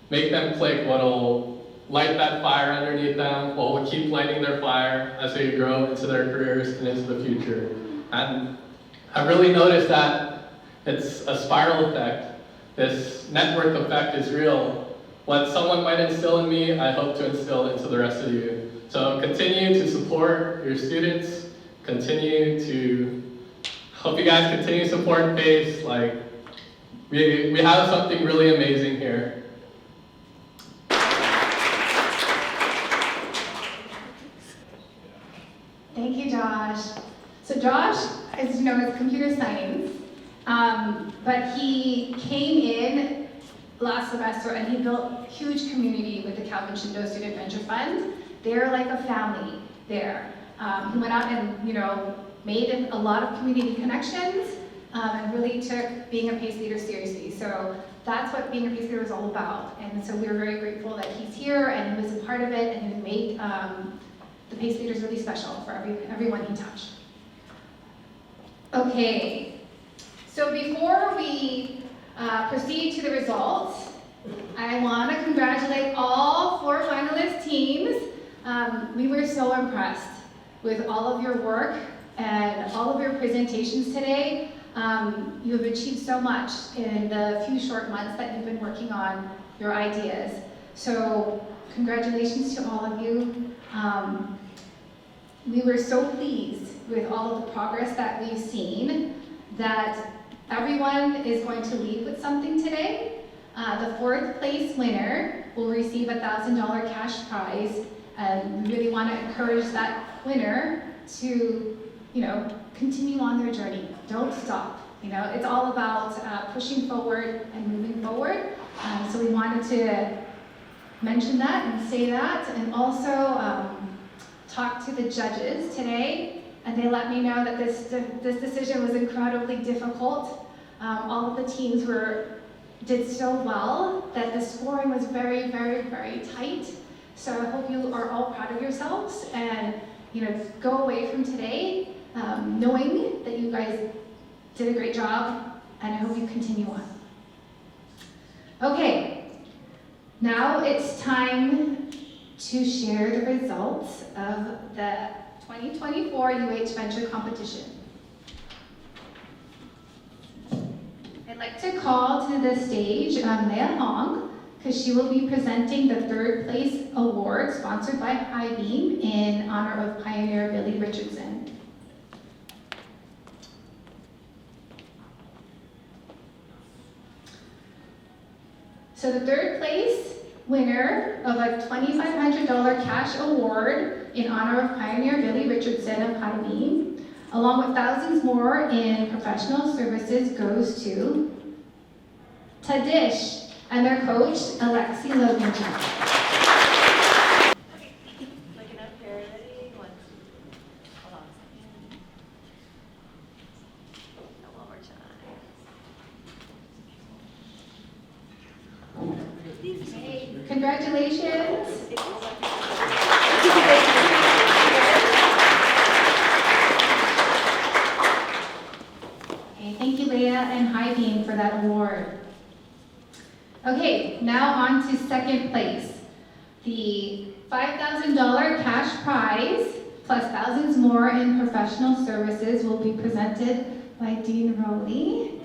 make them click, what'll light that fire underneath them, what will keep lighting their fire as they grow into their careers and into the future. And I've really noticed that it's a spiral effect. This network effect is real. What someone might instill in me, I hope to instill into the rest of you. So continue to support your students, hope you guys continue to support PACE. Like, we have something really amazing here. Thank you, Josh. So Josh is known as computer science, but he came in last semester and he built a huge community with the Calvin Shindo Student Venture Fund. They're like a family there. He went out and made a lot of community connections and really took being a PACE leader seriously. So that's what being a PACE leader is all about. And so we're very grateful that he's here and he was a part of it, and he made the PACE leaders really special for everyone he touched. Okay, so before we proceed to the results, I want to congratulate all 4 finalist teams. We were so impressed with all of your work and all of your presentations today. You have achieved so much in the few short months that you've been working on your ideas. So congratulations to all of you. We were so pleased with all of the progress that we've seen that everyone is going to leave with something today. The 4th place winner will receive a $1,000 cash prize, and we really want to encourage that winner to, continue on their journey. Don't stop. It's all about pushing forward and moving forward. So we wanted to mention that and say that, and also talk to the judges today, and they let me know that this decision was incredibly difficult. All of the teams did so well that the scoring was very, very, very tight. So I hope you are all proud of yourselves and go away from today knowing that you guys did a great job, and I hope you continue on. Okay, now it's time to share the results of the 2024 UH Venture Competition. I'd like to call to the stage Leah Hong, because she will be presenting the 3rd place award sponsored by High Beam in honor of pioneer Billy Richardson. So the 3rd place winner of a $2,500 cash award in honor of pioneer Billy Richardson of High Beam, along with thousands more in professional services, goes to Tadish and their coach, Alexi Loganchuk. Looking up here, ready? Hold on a second. One more time. Hey, congratulations. Okay, thank you, Leah and High Beam, for that award. Okay, now on to 2nd place. The $5,000 cash prize plus thousands more in professional services will be presented by Dean Rowley.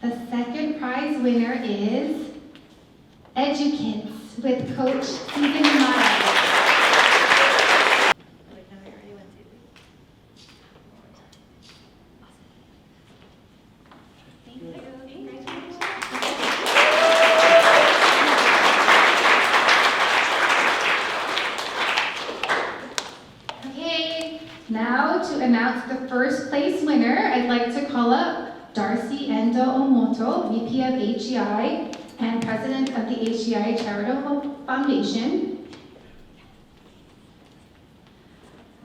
The 2nd prize winner is EduKits with Coach Susan Mata. Okay, now to announce the 1st place winner, I'd like to call up Darcy Endo Omoto, VP of HEI and President of the HEI Charitable Foundation.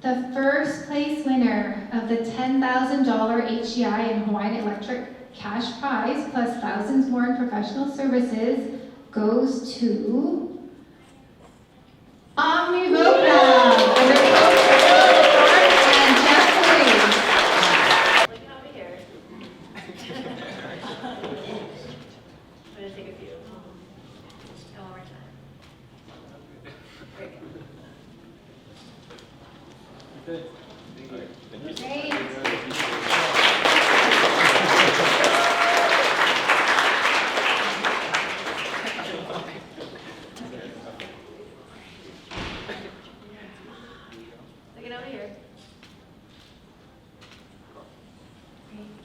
The 1st place winner of the $10,000 HEI and Hawaiian Electric cash prize plus thousands more in professional services goes to Omnivocab and their coach and Jeffrey. Looking over here. I'm going to take a few. And one more time. Very good. Great. Looking over here.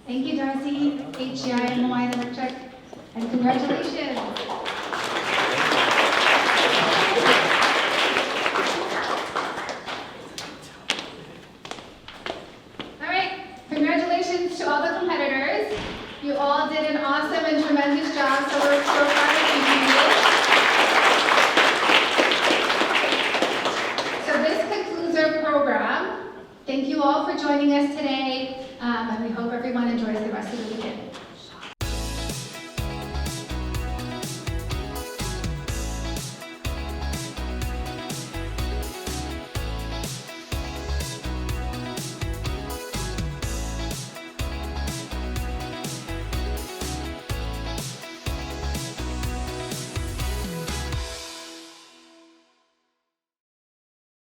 Thank you, Darcy, HEI and Hawaiian Electric, and congratulations. All right, congratulations to all the competitors. You all did an awesome and tremendous job, so we're so proud of you. So this concludes our program. Thank you all for joining us today, and we hope everyone enjoys the rest of the weekend.